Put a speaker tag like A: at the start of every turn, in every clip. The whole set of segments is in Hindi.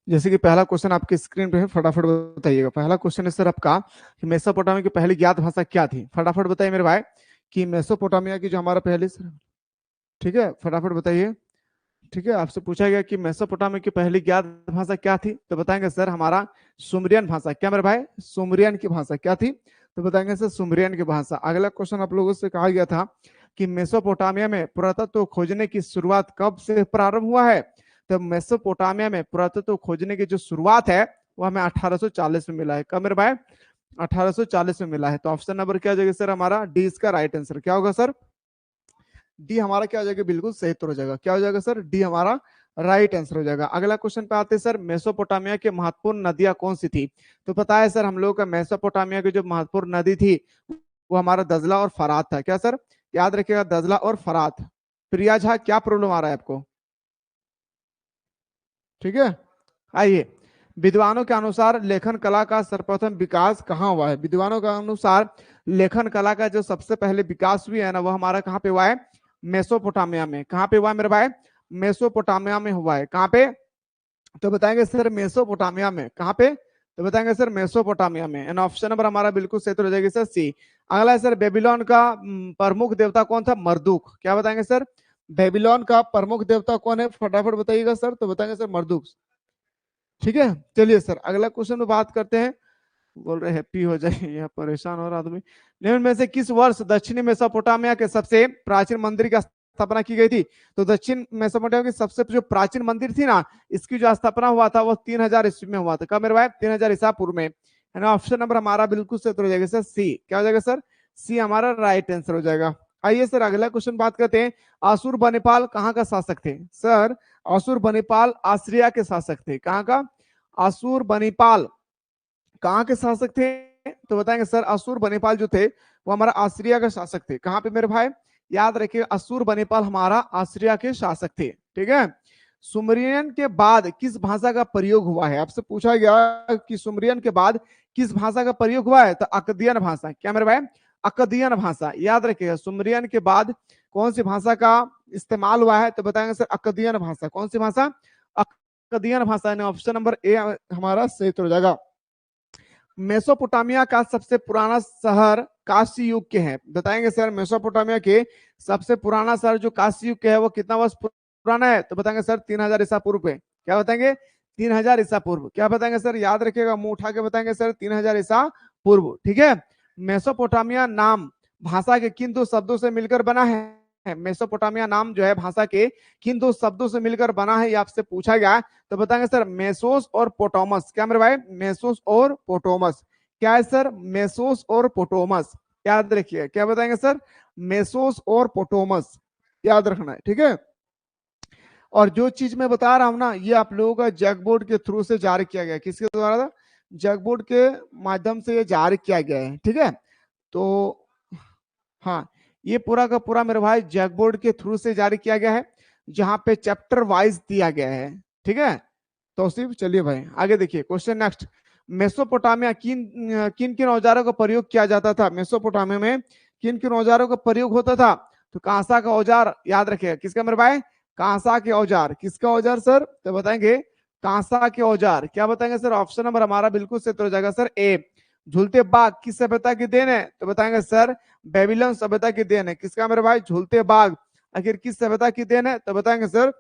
A: जैसे कि पहला क्वेश्चन आपके स्क्रीन पे है, फटाफट बताइएगा। पहला क्वेश्चन है सर आपका कि मेसोपोटामिया की पहली ज्ञात भाषा क्या थी। फटाफट बताइए मेरे भाई कि मेसोपोटामिया की जो हमारा पहली, ठीक है फटाफट बताइए। ठीक है, आपसे पूछा गया कि मेसोपोटामिया की पहली ज्ञात भाषा क्या थी, तो बताएंगे सर हमारा सुमरियन भाषा। क्या मेरे भाई, सुमरियन की भाषा क्या थी, तो बताएंगे सर सुमरियन की भाषा। अगला क्वेश्चन आप लोगों से कहा गया था कि मेसोपोटामिया में पुरातत्व खोजने की शुरुआत कब से प्रारंभ हुआ है। तो मेसोपोटामिया में पुरातत्व खोजने की जो शुरुआत है वो हमें 1840 में मिला है। कब मेरे भाई, 1840 में मिला है। तो ऑप्शन नंबर क्या हो जाएगा सर हमारा, डी इसका राइट आंसर क्या होगा सर, डी हमारा क्या हो जाएगा, बिल्कुल सही उत्तर हो जाएगा। क्या हो जाएगा सर, डी हमारा राइट आंसर हो जाएगा। अगला क्वेश्चन पे आते हैं सर, मेसोपोटामिया के महत्वपूर्ण नदियां कौन सी थी। तो पता है सर हम लोग का मेसोपोटामिया की जो महत्वपूर्ण नदी थी वो हमारा दजला और फरात था। क्या सर, याद रखिएगा दजला और फरात। प्रिया झा क्या प्रॉब्लम आ रहा है आपको, ठीक है। आइए, विद्वानों के अनुसार लेखन कला का सर्वप्रथम विकास कहाँ हुआ है। विद्वानों के अनुसार लेखन कला का जो सबसे पहले विकास हुआ है ना, वो हमारा कहाँ पे हुआ है, मेसोपोटामिया में। कहाँ पे हुआ है मेरे भाई, मेसोपोटामिया में हुआ है। कहाँ पे, तो बताएंगे सर मेसोपोटामिया में। कहाँ पे, तो बताएंगे सर मेसोपोटामिया में। एंड ऑप्शन नंबर हमारा बिल्कुल सही हो जाएगी सर सी। अगला है सर, बेबीलोन का प्रमुख देवता कौन था, मर्दुक। क्या बताएंगे सर, बेबीलोन का प्रमुख देवता कौन है, फटाफट बताइएगा सर। तो बताएंगे सर मर्दुक। ठीक है, चलिए सर अगला क्वेश्चन में बात करते हैं। बोल रहे हैप्पी हो जाए, यह परेशान हो रहा आदमी। निम्न में से किस वर्ष दक्षिणी मेसोपोटामिया के सबसे प्राचीन मंदिर की स्थापना की गई थी। तो दक्षिण मेसोपोटामिया की सबसे जो प्राचीन मंदिर थी ना, इसकी जो स्थापना हुआ था वो 3000 ईस्वी में हुआ था। कब मेरे भाई, 3000 ईसा पूर्व में। है ना, ऑप्शन नंबर हमारा बिल्कुल सही हो जाएगा सर सी। क्या हो जाएगा सर, सी हमारा राइट आंसर हो जाएगा। आइए सर अगला क्वेश्चन बात करते हैं, आसुर बनीपाल कहाँ का शासक थे। सर आसुर बनीपाल आस्ट्रिया के शासक थे। कहाँ का, आसुर बनीपाल कहाँ के शासक थे, तो बताएंगे सर असुर बनीपाल जो थे वो हमारा आस्ट्रिया के शासक थे। कहाँ पे मेरे भाई, याद रखिए असुर बनीपाल हमारा आस्ट्रिया के शासक थे। ठीक है, सुमरियन के बाद किस भाषा का प्रयोग हुआ है, आपसे पूछा गया कि सुमरियन के बाद किस भाषा का प्रयोग हुआ है, तो अकदियन भाषा। क्या मेरे भाई, अकदियन भाषा। याद रखिएगा सुमरियन के बाद कौन सी भाषा का इस्तेमाल हुआ है, तो बताएंगे सर अकदियन भाषा। कौन सी भाषा, अकदियन भाषा। ऑप्शन नंबर ए हमारा सही हो जाएगा। मेसोपोटामिया का सबसे पुराना शहर काशी युग के हैं। बताएंगे सर मेसोपोटामिया के सबसे पुराना शहर जो काशी युग के है वो कितना वर्ष पुराना है, तो बताएंगे सर 3000 ईसा पूर्व पे। क्या बताएंगे, 3000 ईसा पूर्व। क्या बताएंगे सर, याद रखिएगा मुंह उठा के बताएंगे सर 3000 ईसा पूर्व। ठीक है, मेसोपोटामिया नाम भाषा के किन दो शब्दों से मिलकर बना है। मेसोपोटामिया नाम जो है भाषा के किन दो शब्दों से मिलकर बना है, ये आपसे पूछा गया। तो बताएंगे सर मेसोस और पोटोमस। क्या मेरे भाई, मेसोस और पोटोमस। क्या है सर, मेसोस और पोटोमस। याद रखिए, क्या बताएंगे सर, मेसोस और पोटोमस, याद रखना है। ठीक है, और जो चीज मैं बता रहा हूं ना, ये आप लोगों का जैकबोर्ड के थ्रू से जारी किया गया है। किसके द्वारा, जैकबोर्ड के माध्यम से ये जारी किया गया है। ठीक है, तो हाँ, ये पूरा का पूरा मेरे भाई जैकबोर्ड के थ्रू से जारी किया गया है, जहां पे चैप्टर वाइज दिया गया है। ठीक है, तो सिर्फ चलिए भाई आगे देखिए क्वेश्चन नेक्स्ट। मेसोपोटामिया किन किन किन औजारों का प्रयोग किया जाता था। मेसोपोटामिया में किन किन औजारों का प्रयोग होता था, तो कांसा का औजार। याद रखिएगा किसका मेरे भाई, कांसा के औजार। किसका औजार सर, तो बताएंगे कांसा के औजार। क्या बताएंगे सर, ऑप्शन नंबर हमारा बिल्कुल सही हो जाएगा सर ए। झूलते बाग किस सभ्यता की देन है, तो बताएंगे सर बेबीलोन सभ्यता की देन है। किसका मेरे भाई, झूलते बाग आखिर किस सभ्यता की देन है, तो बताएंगे सर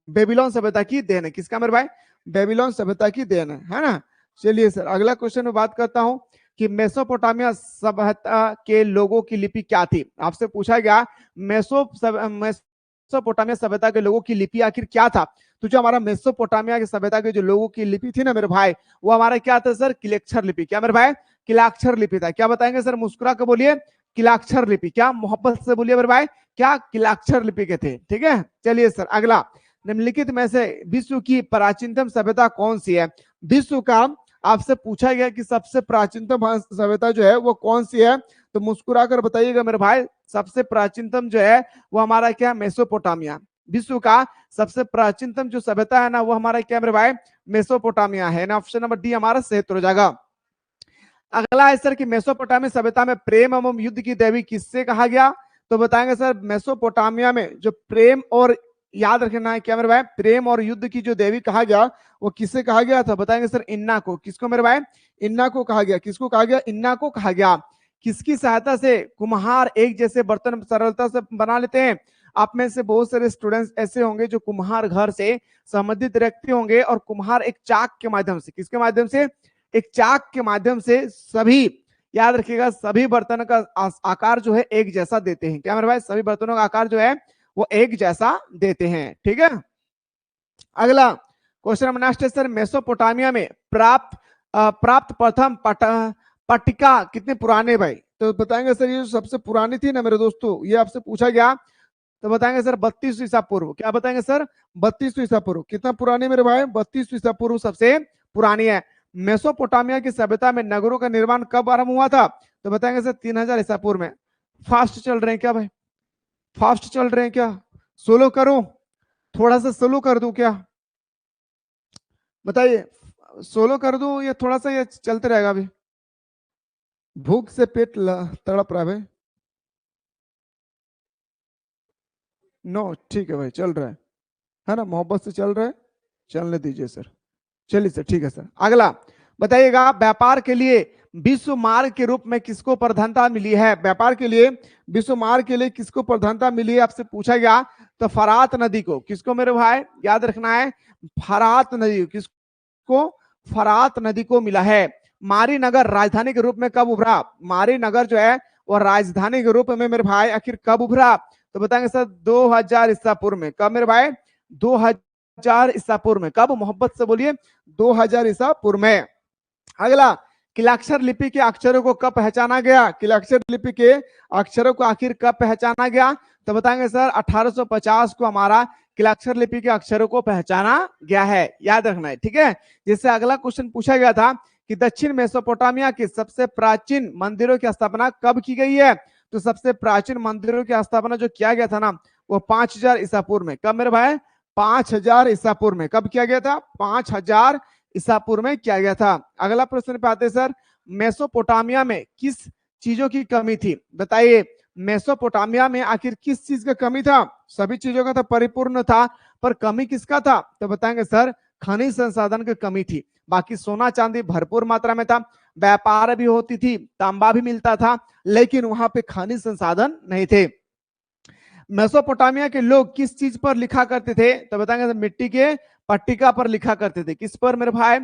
A: बेबीलोन सभ्यता की देन है। किसका मेरे भाई, बेबीलोन सभ्यता की देन है ना। चलिए सर अगला क्वेश्चन में बात करता हूं कि मेसोपोटामिया सभ्यता के लोगों की लिपि क्या थी। आपसे पूछा गया मेसोपोटामिया सभ्यता के लोगों की लिपि आखिर क्या था। तो जो हमारा मेसोपोटामिया की सभ्यता के जो लोगों की लिपि थी ना मेरे भाई, वो हमारा क्या था सर, किलाक्षर लिपि। क्या मेरे भाई, किलाक्षर लिपि था। क्या बताएंगे सर, मुस्कुरा के बोलिए, किलाक्षर लिपि। क्या मोहब्बत से बोलिए मेरे भाई, क्या किलाक्षर लिपि के थे। ठीक है, चलिए सर अगला, निम्नलिखित में से विश्व की प्राचीनतम सभ्यता कौन सी है। विश्व का आपसे पूछा गया कि सबसे प्राचीनतम सभ्यता जो है वो कौन सी है, तो मुस्कुरा कर बताइएगा मेरे भाई। सबसे प्राचीनतम जो है वो हमारा क्या, मेसोपोटामिया। विश्व का सबसे प्राचीनतम जो सभ्यता है ना वो हमारा क्या मेरे भाई, मेसोपोटामिया है ना। ऑप्शन नंबर डी हमारा सही हो जाएगा। अगला है सर कि मेसोपोटामिया सभ्यता में प्रेम एवं युद्ध की देवी किससे कहा गया, तो बताएंगे सर मेसोपोटामिया में जो प्रेम और याद रखना है क्या मेरे भाई, प्रेम और युद्ध की जो देवी कहा गया वो किससे कहा गया था, बताएंगे सर इन्ना को। किसको मेरे भाई, इन्ना को कहा गया। किसको कहा गया, इन्ना को कहा गया। किसकी सहायता से कुम्हार एक जैसे बर्तन सरलता से बना लेते हैं। आप में से बहुत सारे स्टूडेंट्स ऐसे होंगे जो कुम्हार घर से संबंधित व्यक्ति होंगे और कुम्हार एक चाक के माध्यम से, किसके माध्यम से, एक चाक के माध्यम से सभी, याद रखिएगा, सभी बर्तन का आकार जो है एक जैसा देते हैं। क्या मेरे भाई, सभी बर्तनों का आकार जो है वो एक जैसा देते हैं। ठीक है, अगला क्वेश्चन नंबर नेक्स्ट है सर, मेसोपोटामिया में प्राप्त प्रथम पट्टिका कितने पुराने भाई, तो बताएंगे सर ये जो सबसे पुरानी थी ना मेरे दोस्तों, ये आपसे पूछा गया तो बताएंगे सर 32 ईसा पूर्व। क्या बताएंगे सर, 32 ईसा पूर्व। कितना पुरानी मेरे भाई, 32 ईसा पूर्व सबसे पुरानी है। मेसोपोटामिया की सभ्यता में नगरों का निर्माण कब आरंभ हुआ था, तो बताएंगे सर 3000 ईसा पूर्व में। फास्ट चल रहे हैं क्या भाई, फास्ट चल रहे हैं क्या, सोलो करूं, थोड़ा सा स्लो कर दूं क्या, बताइए, सोलो कर दूं या थोड़ा सा ये चलते रहेगा अभी, भूख से पेट तड़प रहा है। नो ठीक है भाई, चल रहा है ना, मोहब्बत से चल रहा है, चलने दीजिए सर। चलिए सर, ठीक है सर। अगला बताइएगा, व्यापार के लिए विश्व मार्ग के रूप में किसको प्रधानता मिली है, व्यापार के लिए विश्व मार्ग के लिए किसको प्रधानता मिली है, आपसे पूछा गया तो फरात नदी को। किसको मेरे भाई, याद रखना है, फरात नदी, किसको, फरात नदी को मिला है। मारी नगर राजधानी के रूप में कब उभरा, मारी नगर जो है वो राजधानी के रूप में मेरे भाई आखिर कब उभरा, तो बताएंगे सर 2000 ईसा पूर्व में। कब मेरे भाई, 2000 ईसा पूर्व में। कब, मोहब्बत से बोलिए, 2000 ईसा पूर्व में। अगला, किलाक्षर लिपि के अक्षरों को कब पहचाना गया, किलाक्षर लिपि के अक्षरों को आखिर कब पहचाना गया, तो बताएंगे सर 1850 को हमारा किलाक्षर लिपि के अक्षरों को पहचाना गया है, याद रखना है। ठीक है, जिससे अगला क्वेश्चन पूछा गया था कि दक्षिण मेसोपोटामिया के सबसे प्राचीन मंदिरों की स्थापना कब की गई है, तो सबसे प्राचीन मंदिरों की स्थापना जो किया गया था ना वो 5000 ईसा पूर्व में। कब मेरे भाई, 5000 ईसा पूर्व में। कब किया गया था, 5000 ईसा पूर्व में किया गया था। अगला प्रश्न पे आते सर, मेसोपोटामिया में किस चीजों की कमी थी, बताइए, मेसोपोटामिया में आखिर किस चीज का कमी था, सभी चीजों का तो परिपूर्ण था, पर कमी किसका था, तो बताएंगे सर खनिज संसाधन की कमी थी। बाकी सोना चांदी भरपूर मात्रा में था, व्यापार भी होती थी, तांबा भी मिलता था, लेकिन वहां पे खनिज संसाधन नहीं थे। मेसोपोटामिया के लोग किस चीज पर लिखा करते थे, तो बताएंगे मिट्टी के पट्टिका पर लिखा करते थे। किस पर मेरे भाई,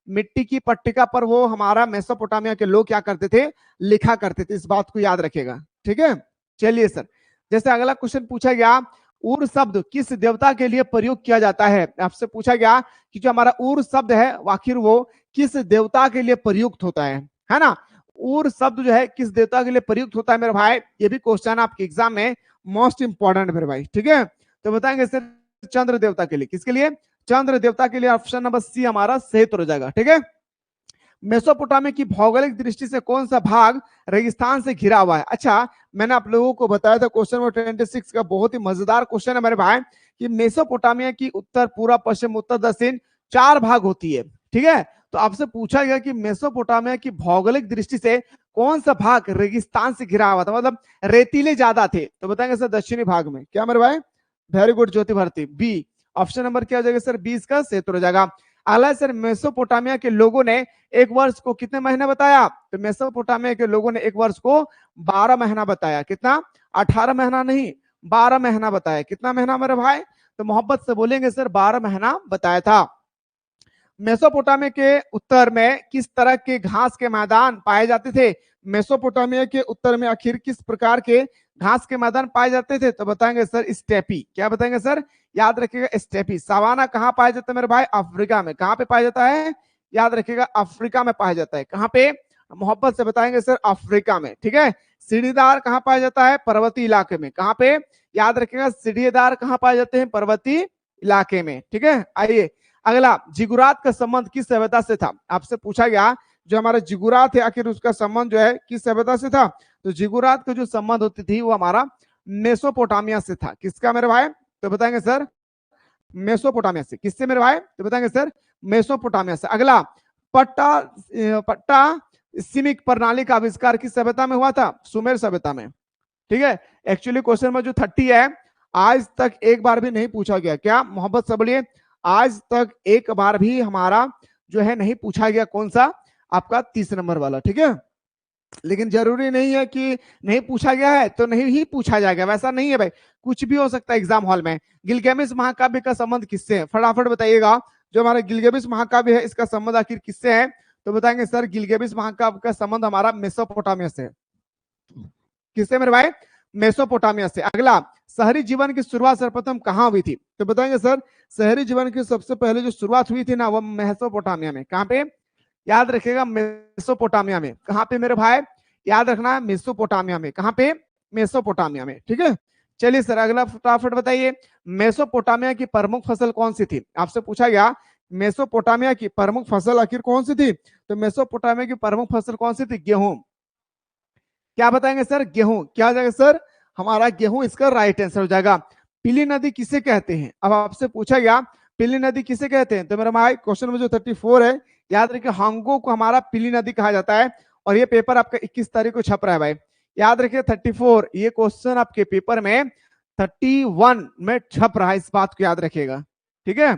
A: मिट्टी की पट्टिका पर वो हमारा मेसोपोटामिया के लोग क्या करते थे, लिखा करते थे। इस बात को याद रखेगा। ठीक है, चलिए सर, जैसे अगला क्वेश्चन पूछा गया, उर शब्द किस देवता के लिए प्रयोग किया जाता है, आपसे पूछा गया कि जो हमारा उर शब्द है आखिर वो किस देवता के लिए प्रयुक्त होता है ना। उर शब्द जो है किस देवता के लिए प्रयुक्त होता है मेरे भाई, ये भी क्वेश्चन आपके एग्जाम में मोस्ट इंपॉर्टेंट मेरे भाई। ठीक है, तो बताएंगे सर चंद्र देवता के लिए। किसके लिए, चंद्र देवता के लिए। ऑप्शन नंबर सी हमारा सही हो जाएगा। ठीक है, मेसोपोटामिया की भौगोलिक दृष्टि से कौन सा भाग रेगिस्तान से घिरा हुआ है। अच्छा, मैंने आप लोगों को बताया था क्वेश्चन नंबर 26 का बहुत ही मजेदार क्वेश्चन है मेरे भाई, कि मेसोपोटामिया की उत्तर, पूर्व, पश्चिम, उत्तर, दक्षिण 4 भाग होती है। ठीक है, तो आपसे पूछा गया कि मेसोपोटामिया की भौगोलिक दृष्टि से कौन सा भाग रेगिस्तान से घिरा हुआ था, मतलब रेतीले ज्यादा थे, तो बताएंगे सर दक्षिणी भाग में। क्या मेरे भाई, वेरी गुड ज्योति भारती, बी। ऑप्शन नंबर क्या हो जाएगा सर, 20 का सही हो जाएगा। अगला सर, मेसोपोटामिया के लोगों ने एक वर्ष को कितने महीने बताया, तो मेसोपोटामिया के लोगों ने एक वर्ष को 12 महीना बताया। कितना, 18 महीना नहीं, 12 महीना बताया। कितना महीना मेरे भाई, तो मोहब्बत से बोलेंगे सर 12 महीना बताया था। मेसोपोटामिया के उत्तर में किस तरह के घास के मैदान पाए जाते थे, मेसोपोटामिया के उत्तर में आखिर किस प्रकार के घास के मैदान पाए जाते थे, तो बताएंगे सर स्टेपी। क्या बताएंगे सर, याद रखिएगा स्टेपी। सवाना कहाँ पाया जाता है मेरे भाई, अफ्रीका में। कहाँ पे पाया जाता है, याद रखिएगा अफ्रीका में पाया जाता है। कहाँ पे, मोहब्बत से बताएंगे सर अफ्रीका में। ठीक है, सीढ़ीदार कहाँ पाया जाता है, पर्वतीय इलाके में। कहाँ पे, याद रखिएगा सीढ़ीदार कहाँ पाए जाते हैं, पर्वतीय इलाके में। ठीक है, आइए अगला, जिगुरात का संबंध किस सभ्यता से था, आपसे पूछा गया जो हमारा जिगुरात है आखिर उसका संबंध जो है किस सभ्यता से था, तो जिगुरात का जो संबंध होती थी वो हमारा मेसोपोटामिया से था। किसका मेरे भाई, तो बताएंगे सर मेसोपोटामिया से। किससे मेरे भाई, तो बताएंगे सर मेसोपोटामिया से। अगला, पट्टा सीमिक प्रणाली का आविष्कार किस सभ्यता में हुआ था, सुमेर सभ्यता में। ठीक है, एक्चुअली क्वेश्चन में जो 30 है आज तक एक बार भी नहीं पूछा गया। क्या मोहब्बत से बोलिए, आज तक एक बार भी हमारा जो है नहीं पूछा गया। कौन सा? आपका 30 नंबर वाला, ठीक है। लेकिन जरूरी नहीं है कि नहीं पूछा गया है तो नहीं ही पूछा जाएगा, वैसा नहीं है भाई, कुछ भी हो सकता है एग्जाम हॉल में। गिलगामेश महाकाव्य का संबंध किससे है? फटाफट बताइएगा। जो हमारा गिलगामेश महाकाव्य है इसका संबंध आखिर किससे है? तो बताएंगे सर गिलगामेश महाकाव्य का संबंध हमारा मेसोपोटामिया से। किससे मेरे भाई? मेसोपोटामिया से। अगला, शहरी जीवन की शुरुआत सर्वप्रथम कहाँ हुई थी? तो बताएंगे सर शहरी जीवन की सबसे पहले जो शुरुआत हुई थी ना वो मेसोपोटामिया में। कहाँ पे? याद रखिएगा, मेसोपोटामिया में। कहाँ पे मेरे भाई? याद रखना, मेसोपोटामिया में। कहाँ पे? मेसोपोटामिया में, ठीक है। चलिए सर अगला फटाफट बताइए, मेसोपोटामिया की प्रमुख फसल कौन सी थी? आपसे पूछा गया मेसोपोटामिया की प्रमुख फसल आखिर कौन सी थी? तो मेसोपोटामिया की प्रमुख फसल कौन सी थी? गेहूं। क्या बताएंगे सर? गेहूं। क्या हो जाएगा सर? हमारा गेहूं इसका राइट आंसर हो जाएगा। पीली नदी किसे कहते हैं? अब आपसे पूछा गया पीली नदी किसे कहते हैं, तो मेरा भाई क्वेश्चन में जो 34 है, याद रखिए हांगो को हमारा पीली नदी कहा जाता है। और ये पेपर आपका 21 तारीख को छप रहा है भाई, याद रखिए 34, ये क्वेश्चन आपके पेपर में 31 में छप रहा है, इस बात को याद रखिएगा, ठीक है।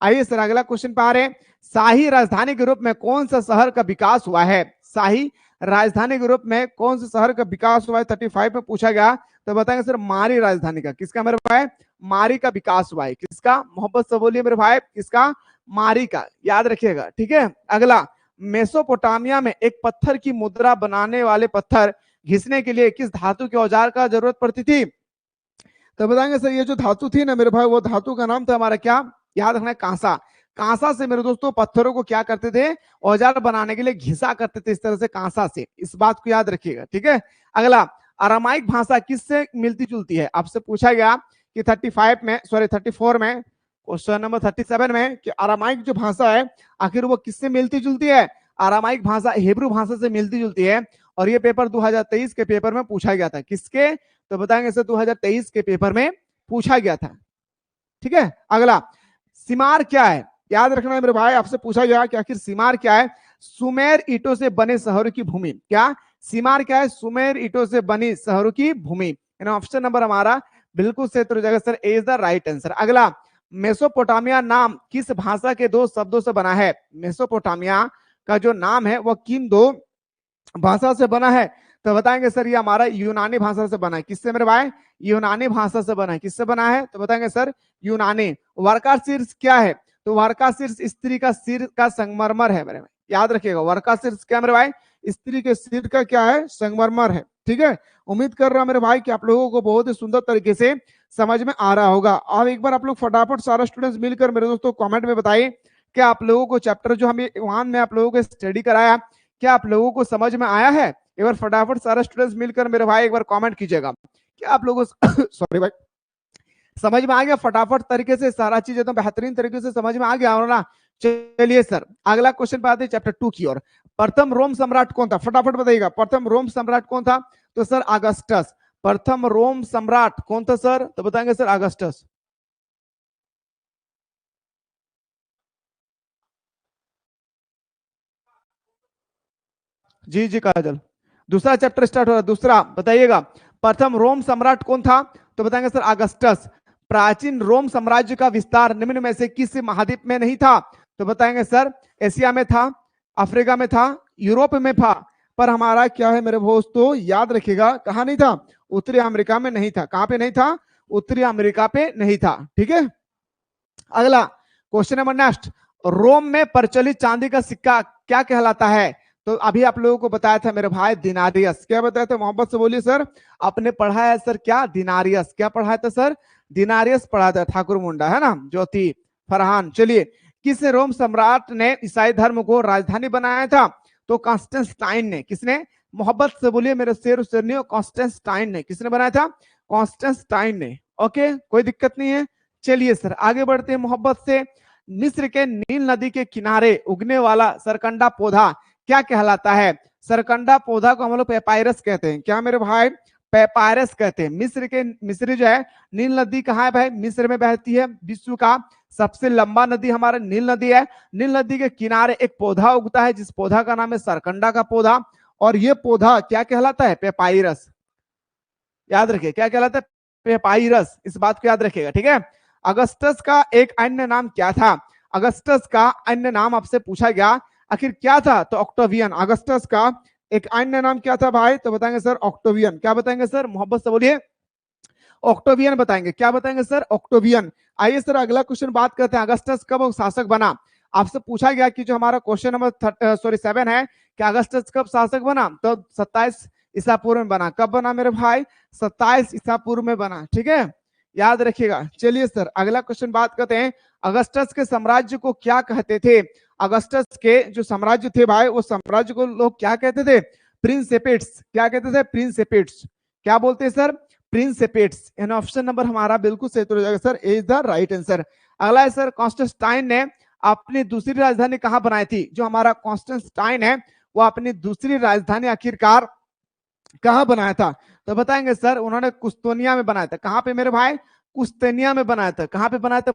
A: आइए सर अगला क्वेश्चन पे आ रहे हैं, शाही राजधानी के रूप में कौन सा शहर का विकास हुआ है? शाही राजधानी के रूप में कौन से शहर का विकास हुआ है? 35 में पूछा गया। तो बताएंगे सर मारी राजधानी का। किसका मेरे भाई? मारी का विकास हुआ है। किसका? मोहब्बत से बोलिए मेरे भाई, किसका? मारी का, याद रखिएगा, ठीक है। अगला, मेसोपोटामिया में एक पत्थर की मुद्रा बनाने वाले पत्थर घिसने के लिए किस धातु के औजार का जरूरत पड़ती थी? तो बताएंगे सर ये जो धातु थी ना मेरे भाई, वो धातु का नाम था हमारा क्या? याद रखना है, कांसा। कांसा से मेरे दोस्तों पत्थरों को क्या करते थे? औजार बनाने के लिए घिसा करते थे, इस तरह से कांसा से, इस बात को याद रखिएगा, ठीक है। अगला, अरामाइक भाषा किससे मिलती जुलती है? आपसे पूछा गया कि 35 में, सॉरी 34 में, क्वेश्चन नंबर 37 में, कि अरामाइक जो भाषा है आखिर वो किससे मिलती जुलती है? अरामाइक भाषा हिब्रू भाषा से मिलती जुलती है। और ये पेपर 2023 के पेपर में पूछा गया था। किसके? तो बताएंगे सर 2023 के पेपर में पूछा गया था, ठीक है। अगला, सीमार क्या है? याद रखना है मेरे भाई, आपसे पूछा गया कि आखिर सीमार क्या है? सुमेर ईटों से बने शहरों की भूमि। क्या? सीमार क्या है? सुमेर ईटों से बनी शहरों की भूमि। ऑप्शन नंबर हमारा बिल्कुल सही हो जाएगा sir, A is the right answer. अगला, मेसोपोटामिया नाम किस भाषा के दो शब्दों से बना है? मेसोपोटामिया का जो नाम है वो किन दो भाषा से बना है? तो बताएंगे सर ये हमारा यूनानी भाषा से बना है। किससे मेरे भाई? यूनानी भाषा से बना है। किससे बना है? तो बताएंगे सर यूनानी। वर्का शीर्ष क्या है? तो वर्का शीर्ष स्त्री का सिर का संगमरमर है मेरे भाई, याद रखिएगा। वर्का शीर्ष क्या मेरे भाई? स्त्री के सिर का क्या है? संगमरमर है, ठीक है। उम्मीद कर रहा हूं मेरे भाई कि आप लोगों को बहुत ही सुंदर तरीके से समझ में आ रहा होगा। अब एक बार आप लोग फटाफट सारा स्टूडेंट्स मिलकर मेरे दोस्तों कमेंट में बताइए क्या आप लोगों को चैप्टर जो हमें वहां में आप लोगों को स्टडी कराया, क्या आप लोगों को समझ में आया है? एक बार फटाफट सारा स्टूडेंट्स मिलकर मेरे भाई एक बार कमेंट कीजिएगा, क्या आप लोगों सॉरी भाई, समझ में आ गया? फटाफट तरीके से सारा चीज एकदम बेहतरीन तरीके से समझ में आ गया ना? चलिए सर अगला क्वेश्चन पे आते हैं चैप्टर 2 की ओर। प्रथम रोम सम्राट कौन था? फटाफट बताइएगा, प्रथम रोम सम्राट कौन था? तो सर अगस्टस। प्रथम रोम सम्राट कौन था सर? तो बताएंगे सर अगस्टस। जी जी काजल, दूसरा चैप्टर स्टार्ट हो रहा है, दूसरा बताइएगा। प्रथम रोम सम्राट कौन था? तो बताएंगे सर अगस्टस। प्राचीन रोम साम्राज्य का विस्तार निम्न में से किस महाद्वीप में नहीं था? तो बताएंगे सर एशिया में था, अफ्रीका में था, यूरोप में था। पर हमारा क्या है मेरे दोस्तों, याद रखिएगा कहा नहीं था? उत्तरी अमेरिका में नहीं था। कहां पे नहीं था? उत्तरी अमेरिका पे नहीं था, ठीक है। अगला क्वेश्चन नंबर नेक्स्ट, रोम में प्रचलित चांदी का सिक्का क्या कहलाता है? तो अभी आप लोगों को बताया था मेरे भाई दिनारियस। क्या बताया था? मोहब्बत से बोलिए सर, आपने पढ़ा है सर क्या? दिनारियस। क्या पढ़ाया था सर? दिनारियस पढ़ा था, ठाकुर मुंडा है ना, ज्योति फरहान। चलिए, किस रोम सम्राट ने ईसाई धर्म को राजधानी बनाया था? तो कॉन्स्टेंटाइन ने। किसने? मोहब्बत से बोलिए मेरे शेर शेरनियों, कॉन्स्टेंटाइन ने। किसने बनाया था? कॉन्स्टेंटाइन ने। ओके, कोई दिक्कत नहीं है। चलिए सर आगे बढ़ते हैं मोहब्बत से। मिस्र के नील नदी के किनारे उगने वाला सरकंडा पौधा क्या कहलाता है? सरकंडा पौधा को हम लोग पेपायरस कहते हैं। क्या मेरे भाई? पेपायरस कहते हैं। मिस्र जो है, नील नदी कहाँ है भाई? मिस्र में बहती है। विश्व का सबसे लंबा नदी हमारा नील नदी है। नील नदी के किनारे एक पौधा उगता है जिस पौधा का नाम है सरकंडा का पौधा। और ये पौधा क्या कहलाता है? पेपायरस। याद रखिए क्या कहलाता है? पेपाइरस, इस बात को याद रखिएगा, ठीक है। अगस्टस का एक अन्य नाम क्या था? अगस्टस का अन्य नाम आपसे पूछा गया, आखिर क्या था? तो ऑक्टेवियन। अगस्टस का एक अन्य नाम क्या था भाई? तो बताएंगे सर ऑक्टेवियन। क्या बताएंगे सर? मोहब्बत से बोलिए। ऑक्टेवियन बताएंगे। क्या बताएंगे सर? ऑक्टेवियन। आइए सर अगला क्वेश्चन बात करते हैं, अगस्टस कब शासक बना? आपसे पूछा गया कि जो हमारा क्वेश्चन नंबर 7 है कि अगस्टस कब शासक बना? तो 27 ईसा पूर्व में बना। कब बना मेरे भाई? 27 ईसा पूर्व में बना, ठीक है, याद रखिएगा। चलिए सर अगला क्वेश्चन बात करते हैं, अगस्टस के साम्राज्य को क्या कहते थे? अगस्टस के जो साम्राज्य थे भाई, वो साम्राज्य को लोग क्या कहते थे? प्रिंसेपेट्स। क्या कहते थे? प्रिंसेपेट्स। क्या बोलते हैं सर? प्रिंसेपेट्स। यानी ऑप्शन नंबर हमारा बिल्कुल सही हो जाएगा sir, A is the right answer. अगला है सर, कॉन्स्टेंटाइन ने अपनी दूसरी राजधानी कहां बनाई थी? जो हमारा कॉन्स्टेंटाइन है वो अपनी दूसरी राजधानी आखिरकार कहां बनाया था? तो बताएंगे सर उन्होंने कुस्तोनिया में बनाया था। कहां पे मेरे भाई? कुस्तोनिया में बनाया था। कहां पे बनाया था?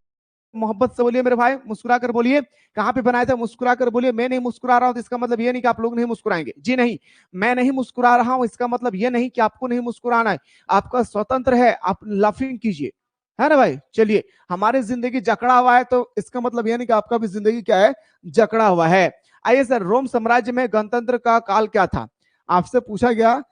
A: मोहब्बत से बोलिए मेरे भाई, मुस्कुरा कर बोलिए। कहां पे बनाया था? मुस्कुरा कर बोलिए। मैं नहीं मुस्कुरा रहा हूं तो इसका मतलब ये नहीं कि आप लोग नहीं मुस्कुराएंगे, जी नहीं। मैं नहीं मुस्कुरा रहा हूं इसका मतलब ये नहीं कि आपको नहीं मुस्कुराना है, आपका स्वतंत्र है, आप लाफिंग कीजिए, है ना भाई। चलिए, हमारी जिंदगी जकड़ा हुआ है तो इसका मतलब ये नहीं कि आपका भी जिंदगी क्या है? जकड़ा हुआ है। आइए सर, रोम साम्राज्य में गणतंत्र का काल क्या था? आपसे पूछा गया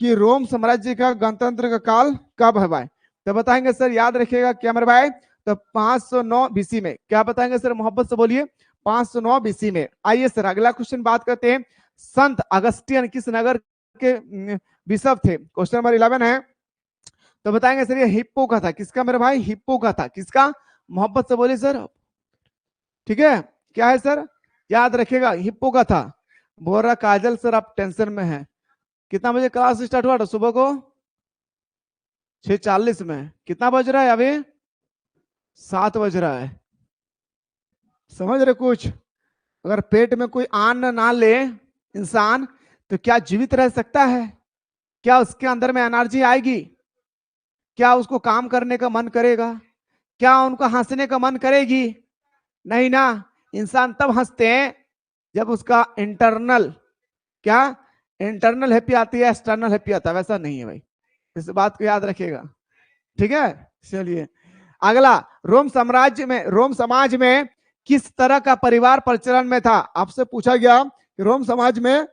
A: कि रोम साम्राज्य का गणतंत्र का काल कब है भाई? तो बताएंगे सर, याद रखिएगा क्या मेरे भाई? तो 509 बीसी में। क्या बताएंगे सर? मोहब्बत से बोलिए। 509 बीसी में। आइए सर अगला क्वेश्चन बात करते हैं, संत अगस्टियन किस नगर के बिशप थे? क्वेश्चन नंबर 11 है। तो बताएंगे सर ये हिप्पो का था। किसका मेरे भाई? हिप्पो का था। किसका? मोहब्बत से बोलिए सर, ठीक है। क्या है सर? याद रखिएगा, हिप्पो का था। बोल रहा काजल सर आप टेंशन में हैं। कितना बजे क्लास स्टार्ट हुआ था सुबह को? 6:40 में। कितना बज रहा है अभी? 7 बज रहा है। समझ रहे कुछ? अगर पेट में कोई अन्न ना ले इंसान तो क्या जीवित रह सकता है? क्या उसके अंदर में एनर्जी आएगी? क्या उसको काम करने का मन करेगा? क्या उनको हंसने का मन करेगी? नहीं ना। इंसान तब हंसते हैं जब उसका इंटरनल क्या, इंटरनल हैप्पी आती है, एक्सटर्नल हैप्पी आता है। वैसा नहीं है भाई, इस बात को याद रखिएगा, ठीक है। चलिए अगला, रोम साम्राज्य में, रोम समाज में किस तरह का परिवार प्रचलन में था? आपसे पूछा गया कि रोम समाज में,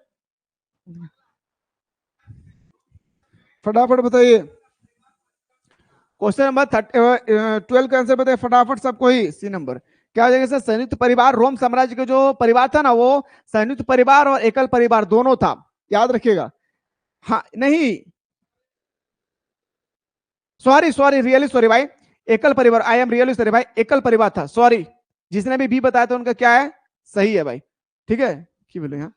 A: फटाफट बताइए। क्वेश्चन नंबर 12 का आंसर बताइए फटाफट सबको ही। सी नंबर क्या हो जाएगा सर? संयुक्त परिवार। रोम साम्राज्य का जो परिवार था ना, वो संयुक्त परिवार और एकल परिवार दोनों था, याद रखिएगा। हाँ नहीं, सॉरी सॉरी, रियली सॉरी भाई, एकल परिवार। आई एम रियली सॉरी भाई, एकल परिवार था, सॉरी। जिसने भी बी बताया था उनका क्या है? सही है भाई, ठीक है। की बोले यहाँ,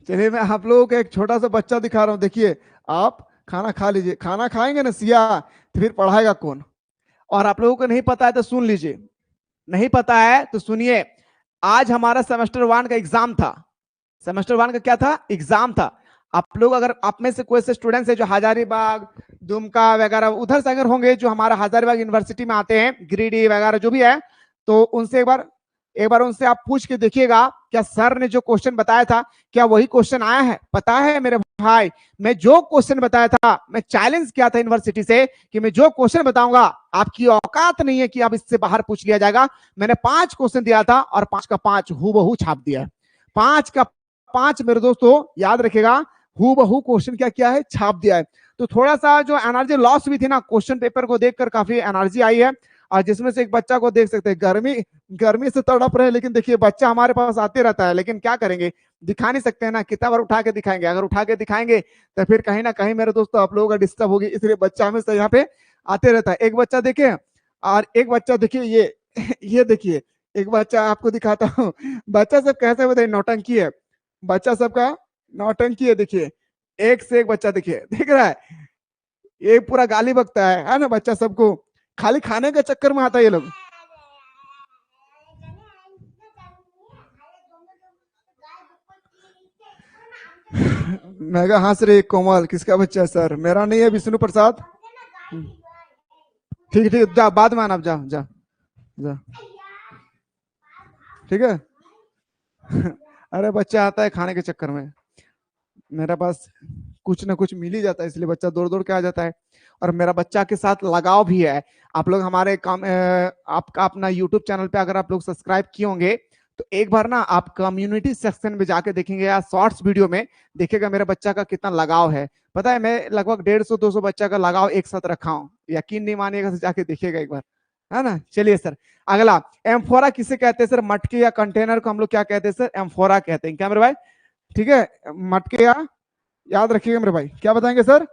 A: चलिए मैं आप लोगों को एक छोटा सा बच्चा दिखा रहा हूं। देखिए, आप खाना खा लीजिए, खाना खाएंगे ना सिया, तो फिर पढ़ाएगा कौन? और आप लोगों को नहीं पता है तो सुन लीजिए, नहीं पता है तो सुनिए। आज हमारा सेमेस्टर 1 का एग्जाम था। सेमेस्टर 1 का क्या था? एग्जाम था। आप लोग अगर आप में से कोई से स्टूडेंट्स है जो हजारीबाग, दुमका वगैरह उधर से अगर होंगे, जो हमारा हजारीबाग यूनिवर्सिटी में आते हैं, गिरिडीह वगैरह जो भी है, तो उनसे एक बार उनसे आप पूछ के देखिएगा, क्या सर ने जो क्वेश्चन बताया था क्या वही क्वेश्चन आया है? पता है मेरे भाई, मैं जो क्वेश्चन बताया था, मैं चैलेंज किया था यूनिवर्सिटी से कि मैं जो क्वेश्चन बताऊंगा आपकी औकात नहीं है कि आप इससे बाहर पूछ लिया जाएगा। मैंने 5 क्वेश्चन दिया था और 5 का 5 हूबहू छाप दिया है। 5 का 5 मेरे दोस्तों याद रखेगा, हूबहू क्वेश्चन क्या किया है? छाप दिया है। तो थोड़ा सा जो एनर्जी लॉस भी थी ना, क्वेश्चन पेपर को देखकर काफी एनर्जी आई है। और जिसमें से एक बच्चा को देख सकते हैं, गर्मी गर्मी से तड़प रहे, लेकिन देखिए बच्चा हमारे पास आते रहता है, लेकिन क्या करेंगे, दिखा नहीं सकते हैं ना, कितना बार उठा के दिखाएंगे? अगर उठा के दिखाएंगे तो फिर कहीं ना कहीं मेरे दोस्तों आप लोगों का डिस्टर्ब होगी, इसलिए बच्चा हमेशा यहाँ पे आते रहता है। एक बच्चा देखे, और एक बच्चा देखिए ये ये देखिए, एक बच्चा आपको दिखाता हूँ। बच्चा सब कैसे बताइए, नौटंकी है बच्चा सबका, नौटंकी है। देखिए एक से एक बच्चा, देखिए देख रहा है, ये पूरा गाली बकता है ना बच्चा सबको, खाली खाने के चक्कर में आता है ये लोग। मेगा हंस रही कोमल, किसका बच्चा है सर? मेरा नहीं है, विष्णु प्रसाद। ठीक है ठीक है, जा बाद में आना, जा जा जा। ठीक है। अरे बच्चा आता है खाने के चक्कर में, मेरे पास कुछ ना कुछ मिल ही जाता है, इसलिए बच्चा दौड़ दौड़ के आ जाता है। और मेरा बच्चा के साथ लगाव भी है। आप लोग हमारे काम आपका अपना यूट्यूब चैनल पे अगर आप लोग सब्सक्राइब किए होंगे तो एक बार ना आप कम्युनिटी सेक्शन में जाके देखेंगे या शॉर्ट्स वीडियो में देखिएगा मेरे बच्चा का कितना लगाव है। पता है मैं लगभग 150-200 बच्चा का लगाव एक साथ रखा हूँ, यकीन नहीं मानिएगा तो जाके देखिएगा एक बार, है ना। चलिए सर अगला, एम्फोरा किसे कहते हैं सर? मटके या कंटेनर को हम लोग क्या कहते हैं सर? एम्फोरा कहते हैं, क्या मेरे भाई? ठीक है, मटके या, याद रखिएगा मेरे भाई, क्या बताएंगे सर?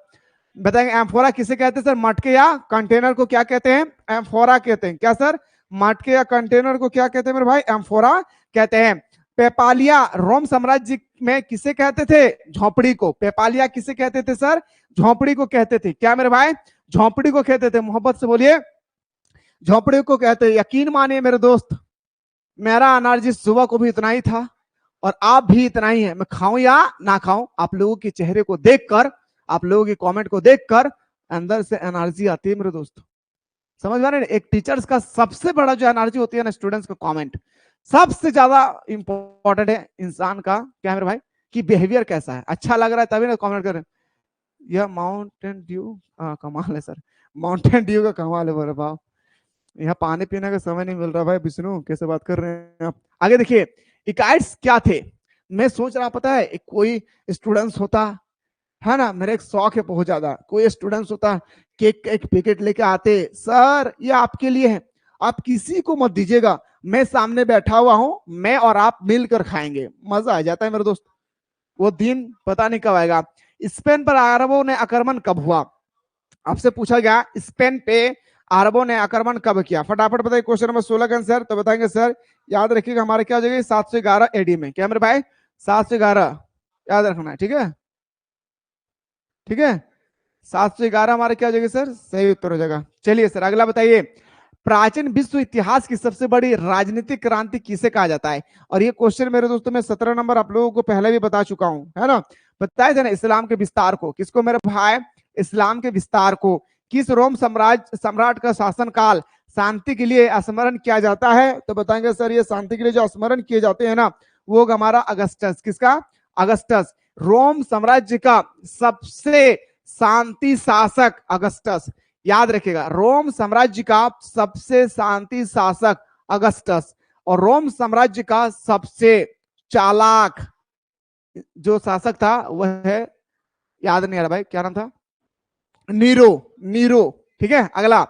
A: बताएंगे एम्फोरा किसे कहते हैं सर? मटके या कंटेनर को क्या कहते हैं? एम्फोरा कहते हैं। क्या सर? मटके या कंटेनर को क्या कहते हैं मेरे भाई? एम्फोरा कहते हैं। पेपालिया रोम साम्राज्य में किसे कहते थे? झोपड़ी को। पेपालिया किसे कहते थे सर? झोपड़ी को कहते थे। क्या मेरे भाई? झोपड़ी को कहते थे। मोहब्बत से बोलिए, झोपड़ी को कहते हैं। यकीन मानिए मेरे दोस्त, मेरा एनर्जी सुबह को भी इतना ही था और आप भी इतना ही है। मैं खाऊं या ना खाऊं, आप लोगों के चेहरे को देखकर, आप लोगों के कमेंट को देखकर अंदर से एनर्जी आती है मेरे दोस्तों। समझ में? एक टीचर्स का सबसे बड़ा जो एनर्जी होती है ना, स्टूडेंट्स का कमेंट सबसे ज्यादा इंपॉर्टेंट है इंसान का। क्या मेरे भाई? कि बिहेवियर कैसा है, अच्छा लग रहा है तभी ना कमेंट करें। यह माउंटेन ड्यू कमाल है सर, माउंटेन ड्यू का कमाल है मेरे भाव। यहाँ पानी पीने का समय नहीं मिल रहा भाई। विष्णु कैसे बात कर रहे हैं आप? आगे देखिए, इकाइट्स क्या थे? मैं सोच रहा, पता है कोई स्टूडेंट्स होता है ना, मेरा एक शौक है बहुत ज्यादा, कोई स्टूडेंट्स होता केक एक पैकेट लेके आते, सर ये आपके लिए है, आप किसी को मत दीजिएगा, मैं सामने बैठा हुआ हूं, मैं और आप मिलकर खाएंगे। मजा आ जाता है मेरे दोस्त। वो दिन पता नहीं कब आएगा। स्पेन पर अरबों ने आक्रमण कब हुआ? आपसे पूछा गया स्पेन पे अरबों ने आक्रमण कब किया? फटाफट बताइए। क्वेश्चन नंबर 16 का आंसर तो बताएंगे सर, याद रखिएगा हमारे क्या हो जाएगा 711 एडी में। क्या मेरे भाई? 711 याद रखना है, ठीक है? ठीक है, 711 हमारे क्या हो जाएगा सर? सही उत्तर हो जाएगा। चलिए सर अगला बताइए, प्राचीन विश्व इतिहास की सबसे बड़ी राजनीतिक क्रांति किसे कहा जाता है? और ये क्वेश्चन मेरे दोस्तों में 17 नंबर आप लोगों को पहले भी बता चुका हूं, है ना। बताया था ना, इस्लाम के विस्तार को। किसको मेरे भाई? इस्लाम के विस्तार को। किस रोम सम्राट का शासन काल शांति के लिए स्मरण किया जाता है? तो बताएंगे सर, ये शांति के लिए जो स्मरण किए जाते हैं ना, वो हमारा अगस्टस। किसका? अगस्टस। रोम साम्राज्य का सबसे शांति शासक अगस्टस। याद रखिएगा, रोम साम्राज्य का सबसे शांति शासक अगस्टस। और रोम साम्राज्य का सबसे चालाक जो शासक था वह है, याद नहीं आ रहा भाई, क्या नाम था? नीरो। नीरो। ठीक है, अगला,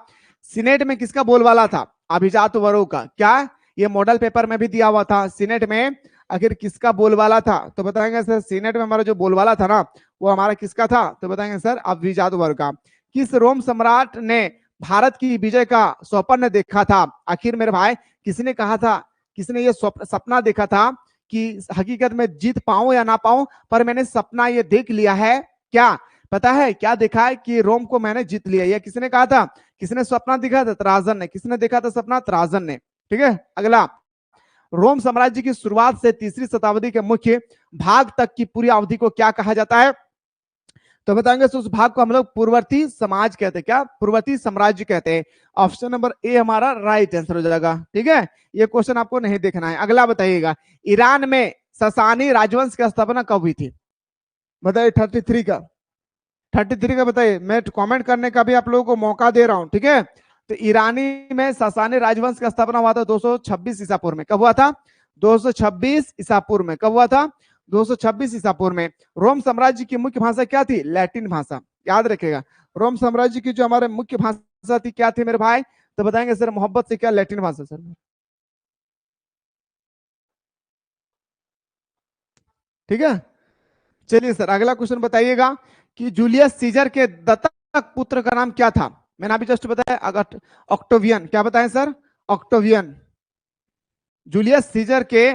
A: सीनेट में किसका बोलबाला था? अभिजात वर्गों का। क्या? ये मॉडल पेपर में भी दिया हुआ था, सीनेट में आखिर किसका बोलबाला था? तो बताएंगे सर, सीनेट में हमारा जो बोलबाला था ना, वो हमारा किसका था? तो बताएंगे सर, अभिजात वर्ग का। किस रोम सम्राट ने भारत की विजय का स्वप्न देखा था? आखिर मेरे भाई, किसने कहा था, किसने ये सपना देखा था कि हकीकत में जीत पाऊं या ना पाऊं, पर मैंने सपना ये देख लिया है? क्या पता है क्या देखा है? कि रोम को मैंने जीत लिया। ये किसने कहा था? किसने सपना देखा था? त्राजन ने। किसने देखा था सपना? त्राजन ने। ठीक है, अगला, रोम साम्राज्य की शुरुआत से तीसरी शताब्दी के मुख्य भाग तक की पूरी अवधि को क्या कहा जाता है? तो बताएंगे उस भाग को हम लोग पूर्ववर्ती समाज कहते हैं। क्या? पूर्ववर्ती साम्राज्य कहते हैं। ऑप्शन नंबर ए हमारा राइट आंसर हो जाएगा। ठीक है, ये क्वेश्चन आपको नहीं देखना है। अगला बताइएगा, ईरान में ससानी राजवंश की स्थापना कब हुई थी? बताइए 33 का, 33 का बताइए। मैं कमेंट करने का भी आप लोगों को मौका दे रहा हूं, ठीक है। तो ईरानी में ससानी राजवंश का स्थापना हुआ था 226 ईसा पूर्व में। कब हुआ था? 226 ईसा पूर्व में। कब हुआ था? 226 ईसा पूर्व में। रोम साम्राज्य की मुख्य भाषा क्या थी? लैटिन भाषा। याद रखेगा, रोम साम्राज्य की जो हमारे मुख्य भाषा थी क्या थी मेरे भाई? तो बताएंगे सर मोहब्बत से, क्या? लैटिन भाषा सर। ठीक है, चलिए सर अगला क्वेश्चन बताइएगा कि जूलियस सीजर के दत्तक पुत्र का नाम क्या था? मैंने अभी जस्ट बताया, अगट ऑक्टोवियन। क्या बताएं सर? ऑक्टोवियन। जूलियस सीजर के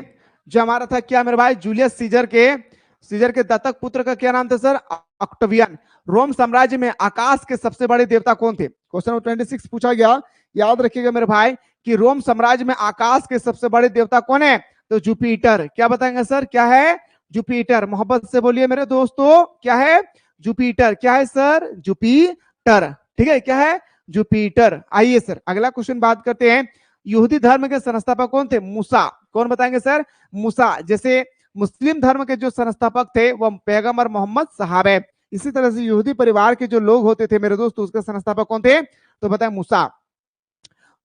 A: जो हमारा था, क्या मेरे भाई? जूलियस सीजर के दत्तक पुत्र का क्या नाम था सर? ऑक्टोवियन। रोम साम्राज्य में आकाश के सबसे बड़े देवता कौन थे? क्वेश्चन नंबर 26 पूछा गया। याद रखिएगा मेरे भाई कि रोम साम्राज्य में आकाश के सबसे बड़े देवता कौन है? तो जुपिटर। क्या बताएंगे सर? क्या है? जुपिटर। मोहब्बत से बोलिए मेरे दोस्तों, क्या है? जुपिटर। क्या है सर? जुपिटर। ठीक है, क्या है? जुपिटर। आइए सर अगला क्वेश्चन बात करते हैं। यहूदी धर्म के संस्थापक कौन थे? मूसा। कौन बताएंगे सर? मूसा। जैसे मुस्लिम धर्म के जो संस्थापक थे वो पैगंबर मोहम्मद साहब है, इसी तरह से यहूदी परिवार के जो लोग होते थे मेरे दोस्त, उसके संस्थापक कौन थे? तो बताएं मूसा।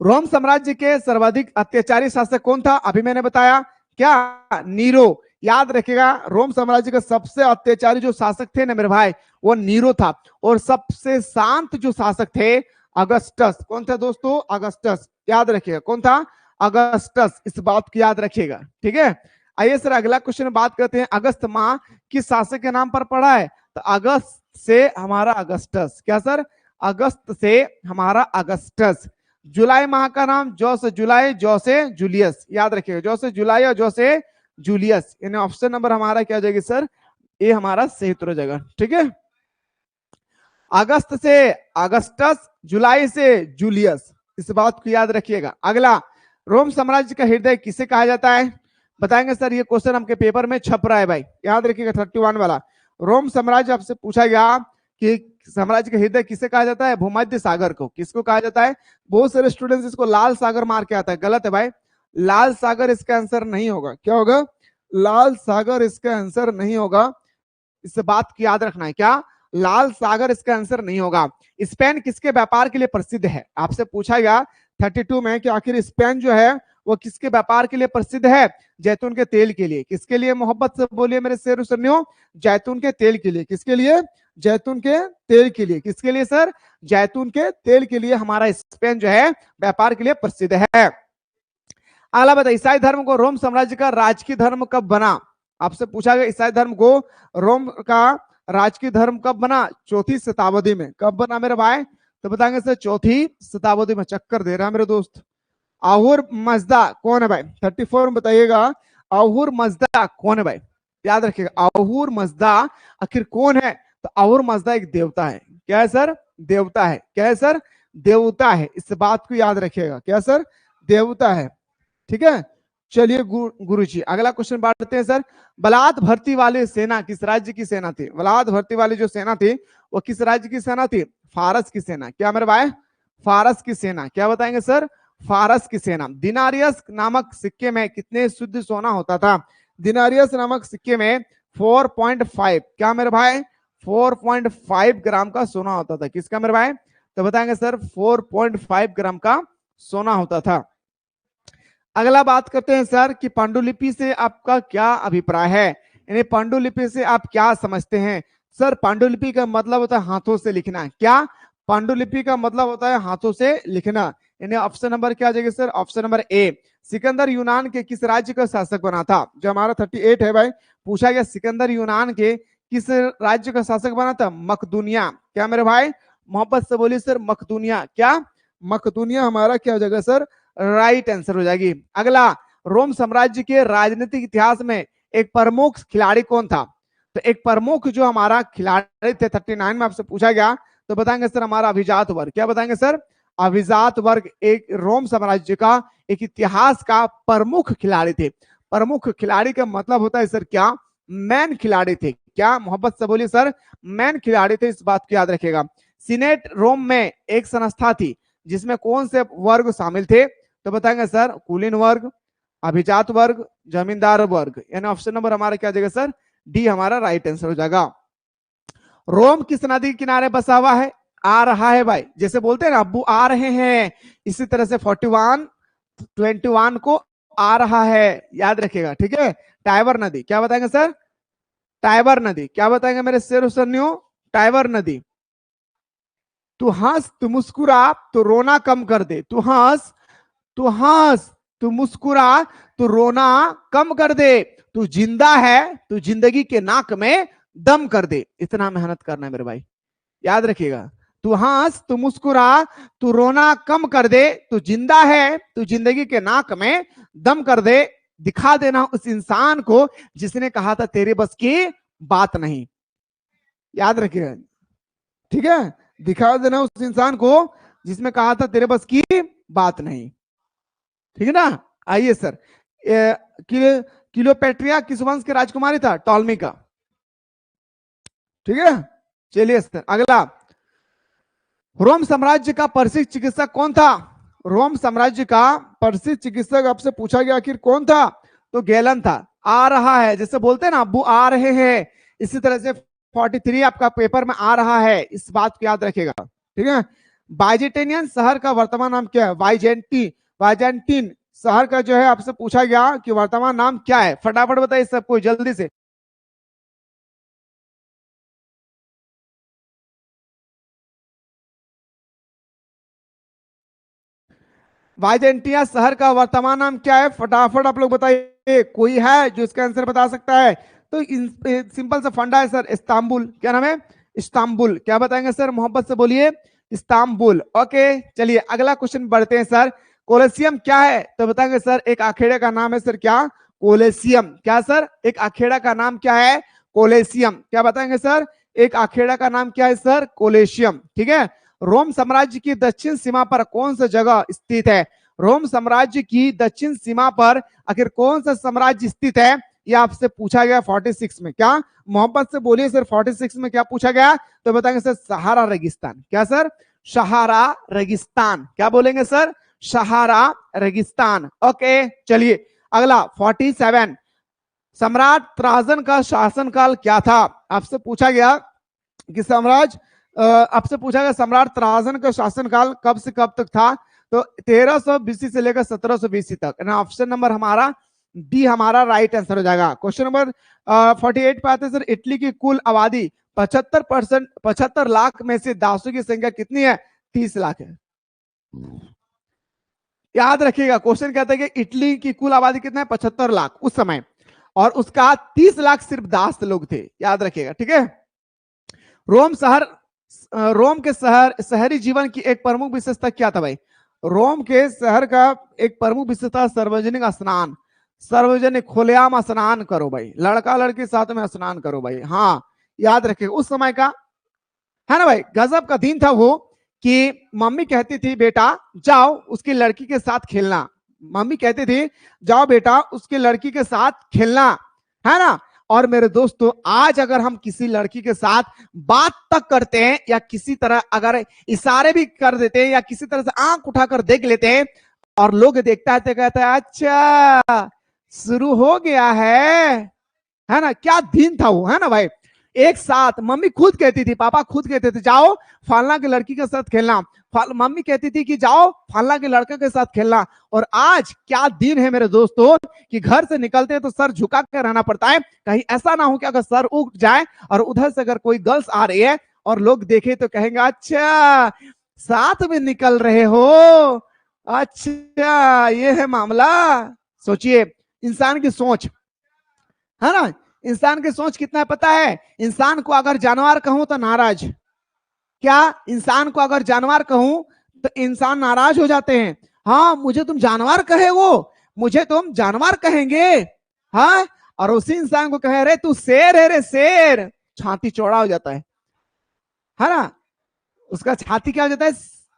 A: रोम साम्राज्य के सर्वाधिक अत्याचारी शासक कौन था? अभी मैंने बताया क्या? नीरो। याद रखिएगा, रोम साम्राज्य के सबसे अत्याचारी जो शासक थे ना मेरे भाई, वो नीरो था। और सबसे शांत जो शासक थे अगस्टस। कौन था दोस्तों? अगस्टस। याद रखिएगा कौन था? अगस्टस। इस बात की याद रखिएगा, ठीक है। आइए सर अगला क्वेश्चन बात करते हैं। अगस्त माह किस शासक के नाम पर पड़ा है? तो अगस्त से हमारा अगस्टस। क्या सर? अगस्त से हमारा अगस्टस। जुलाई माह का नाम जो से जुलाई, जो से जूलियस। याद रखिएगा, जो से जुलाई और जो से जूलियस। यानी ऑप्शन नंबर हमारा क्या हो जाएगी सर? ये हमारा सही उत्तर हो जाएगा, ठीक है। अगस्त से अगस्टस, जुलाई से जूलियस, इस बात को याद रखिएगा। अगला, रोम साम्राज्य का हृदय किसे कहा जाता है? बताएंगे सर, ये क्वेश्चन हमके पेपर में छप रहा है भाई, याद रखिएगा 31 वाला। रोम साम्राज्य आपसे पूछा गया कि साम्राज्य का हृदय किसे कहा जाता है? भूमध्य सागर को। किसको कहा जाता है? बहुत सारे स्टूडेंट्स इसको लाल सागर मार के आता है, गलत है भाई। लाल सागर इसका आंसर नहीं होगा। क्या होगा? लाल सागर इसका आंसर नहीं होगा। इस बात की याद रखना है। क्या? लाल सागर इसका आंसर नहीं होगा। स्पेन किसके व्यापार के लिए प्रसिद्ध है? आपसे पूछा गया 32 में कि आखिर स्पेन जो है वो किसके व्यापार के लिए प्रसिद्ध है? जैतून के तेल के लिए। किसके लिए? मोहब्बत से बोलिए मेरे शेर सुनियो। जैतून के तेल के लिए। किसके लिए? जैतून के तेल के लिए। किसके लिए सर? जैतून के तेल के लिए हमारा स्पेन जो है व्यापार के लिए प्रसिद्ध है। अगला बताइए, ईसाई धर्म को रोम साम्राज्य का राजकीय धर्म कब बना? आपसे पूछा गया ईसाई धर्म को रोम का राजकीय धर्म कब बना? चौथी शताब्दी में। कब बना मेरे भाई? तो बताएंगे सर चौथी शताब्दी में। चक्कर दे रहा है मेरे दोस्त। आहुर मजदा कौन है भाई? 34 में बताइएगा। आहुर मजदा कौन है भाई? याद रखिएगा, आहुर मजदा आखिर कौन है? तो आहुर मजदा एक देवता है। क्या है सर? देवता है। क्या है सर? देवता है। इस बात को याद रखिएगा। क्या सर? देवता है, ठीक है। चलिए गुरु जी अगला क्वेश्चन बांटते हैं सर। बलात् भर्ती वाली सेना किस राज्य की सेना थी? बलात् भर्ती वाली जो सेना थी वो किस राज्य की सेना थी? फारस की सेना। क्या मेरे भाई? फारस की सेना। क्या बताएंगे सर? फारस की सेना। दिनारियस नामक सिक्के में कितने शुद्ध सोना होता था? दिनारियस नामक सिक्के में 4.5। क्या मेरे भाई? 4.5 ग्राम का सोना होता था। किसका मेरे भाई? तो बताएंगे सर 4.5 ग्राम का सोना होता था। अगला बात करते हैं सर कि पांडुलिपि से आपका क्या अभिप्राय है? यानी पांडुलिपि से आप क्या समझते हैं? सर पांडुलिपि का मतलब होता है हाथों से लिखना। क्या? पांडुलिपि का मतलब होता है हाथों से लिखना। यानी ऑप्शन नंबर क्या आ जाएगा sir? Option number A. Sikandar यूनान के किस राज्य का शासक बना था? जो हमारा 38 है भाई, पूछा गया सिकंदर यूनान के किस राज्य का शासक बना था? मकदूनिया। क्या मेरे भाई? मोहब्बत से बोलिए सर, मकदूनिया। क्या? मकदूनिया हमारा क्या हो जाएगा सर? राइट आंसर हो जाएगी। अगला, रोम साम्राज्य के राजनीतिक इतिहास में एक प्रमुख खिलाड़ी कौन था? तो एक प्रमुख जो हमारा खिलाड़ी थे 39 में आपसे पूछा गया, तो बताएंगे सर हमारा अभिजात वर्ग। क्या बताएंगे सर? अभिजात वर्ग एक रोम साम्राज्य का एक इतिहास का प्रमुख खिलाड़ी थे। प्रमुख खिलाड़ी का मतलब होता है सर क्या? मैन खिलाड़ी थे। क्या? मोहब्बत से बोलिए सर, मैन खिलाड़ी थे। इस बात को याद रखेगा। सीनेट रोम में एक संस्था थी जिसमें कौन से वर्ग शामिल थे? तो बताएंगे सर कुलीन वर्ग, अभिजात वर्ग, जमींदार वर्ग। यानी ऑप्शन नंबर हमारा क्या जाएगा सर? डी हमारा राइट आंसर हो जाएगा। रोम किस नदी के किनारे बसा हुआ है? आ रहा है भाई, जैसे बोलते हैं ना अब्बू आ रहे हैं, इसी तरह से 41 21 को आ रहा है, याद रखिएगा, ठीक है। टाइबर नदी। क्या बताएंगे सर? टाइबर नदी। क्या बताएंगे मेरे शेर सुनियो? टाइबर नदी। तू हंस, तू मुस्कुरा, तो रोना कम कर दे। तू हंस, तू हंस, तू मुस्कुरा, तू रोना कम कर दे। तू जिंदा है, तू जिंदगी के नाक में दम कर दे। इतना मेहनत करना है मेरे भाई, याद रखिएगा। तू हंस, तू मुस्कुरा, तू रोना कम कर दे। तू जिंदा है, तू जिंदगी के नाक में दम कर दे। दिखा देना उस इंसान को जिसने कहा था तेरे बस की बात नहीं। याद रखिएगा, ठीक है। दिखा देना उस इंसान को जिसमें कहा था तेरे बस की बात नहीं, ठीक है ना। आइए सर, क्लियोपेट्रिया किस वंश के राजकुमारी था? टॉलमी का, ठीक है। चलिए सर अगला, रोम साम्राज्य का प्रसिद्ध चिकित्सक कौन था? रोम साम्राज्य का प्रसिद्ध चिकित्सक आपसे पूछा गया आखिर कौन था, तो गैलन था। आ रहा है, जैसे बोलते हैं ना अब्बू आ रहे हैं, इसी तरह से 43 आपका पेपर में आ रहा है, इस बात को याद रखेगा, ठीक है। बाइजेंटियन शहर का वर्तमान नाम क्या है, बाइजेंटीन शहर का जो है आपसे पूछा गया कि वर्तमान नाम क्या है, फटाफट बताइए सबको जल्दी से। बाइजेंटिया शहर का वर्तमान नाम क्या है, फटाफट आप लोग बताइए, कोई है जो इसका आंसर बता सकता है। तो सिंपल सा फंडा है सर, इस्तांबुल। क्या नाम है, इस्तांबुल। क्या बताएंगे सर, मोहब्बत से बोलिए, इस्तांबुल। ओके चलिए अगला क्वेश्चन बढ़ते हैं सर। कोलेसियम क्या है, तो बताएंगे सर एक अखेड़े का नाम है सर, क्या, कोलेसियम। क्या सर, एक अखेड़ा का नाम क्या है, कोलेसियम। क्या बताएंगे सर, एक अखेड़ा का नाम क्या है सर, कोलेशियम। ठीक है। रोम साम्राज्य की दक्षिण सीमा पर कौन सा जगह स्थित है, रोम साम्राज्य की दक्षिण सीमा पर आखिर कौन सा साम्राज्य स्थित है, यह आपसे पूछा गया 46 में। क्या, मोहब्बत से बोलिए सर, 46 में क्या पूछा गया, तो बताएंगे सर सहारा रेगिस्तान। क्या सर, सहारा रेगिस्तान। क्या बोलेंगे सर, सहारा रेगिस्तान। ओके चलिए अगला 47, सम्राट त्राजन का शासनकाल क्या था, आपसे पूछा गया कि आपसे पूछा गया सम्राट त्राजन का शासनकाल कब से कब तक था, तो 1300 बीसी से लेकर 1700 बीसी तक। ऑप्शन नंबर हमारा डी हमारा राइट आंसर हो जाएगा। क्वेश्चन नंबर 48 पे आते हैं सर, इटली की कुल आबादी 75 लाख में से दासों की संख्या कितनी है, 30 लाख है। याद रखिएगा क्वेश्चन कहता है कि इटली की कुल आबादी कितना है, 75 लाख उस समय, और उसका 30 लाख सिर्फ दास लोग थे, याद रखिएगा। ठीक है। रोम के शहरी जीवन की एक प्रमुख विशेषता क्या था भाई, रोम के शहर का एक प्रमुख विशेषता सार्वजनिक स्नान, सार्वजनिक खुलेआम स्नान करो भाई, लड़का लड़की साथ में स्नान करो भाई। हाँ याद रखिएगा उस समय का है ना भाई, गजब का दिन था वो, कि मम्मी कहती थी बेटा जाओ उसकी लड़की के साथ खेलना, मम्मी कहती थी जाओ बेटा उसकी लड़की के साथ खेलना, है ना। और मेरे दोस्तों आज अगर हम किसी लड़की के साथ बात तक करते हैं, या किसी तरह अगर इशारे भी कर देते हैं, या किसी तरह से आंख उठाकर देख लेते हैं, और लोग देखता है तो कहता है अच्छा शुरू हो गया है ना। क्या दिन था वो, है ना भाई। एक साथ मम्मी खुद कहती थी, पापा खुद कहते थे जाओ फलना की लड़की के साथ खेलना, मम्मी कहती थी कि जाओ फलना के लड़के के साथ खेलना। और आज क्या दिन है मेरे दोस्तों, कि घर से निकलते हैं तो सर झुका कर रहना पड़ता है, कहीं ऐसा ना हो कि अगर सर उठ जाए और उधर से अगर कोई गर्ल्स आ रही है और लोग देखे तो कहेंगे अच्छा साथ में निकल रहे हो, अच्छा ये है मामला। सोचिए इंसान की सोच, है ना, इंसान की सोच कितना पता है, इंसान को अगर जानवर कहूं तो नाराज, क्या, इंसान को अगर जानवर कहूं तो इंसान नाराज हो जाते हैं, हाँ मुझे तुम जानवर कहे वो, मुझे तुम जानवर कहेंगे, हाँ। और उसी इंसान को कहे रे तू शेर है रे शेर, छाती चौड़ा हो जाता है ना, उसका छाती क्या हो जाता है,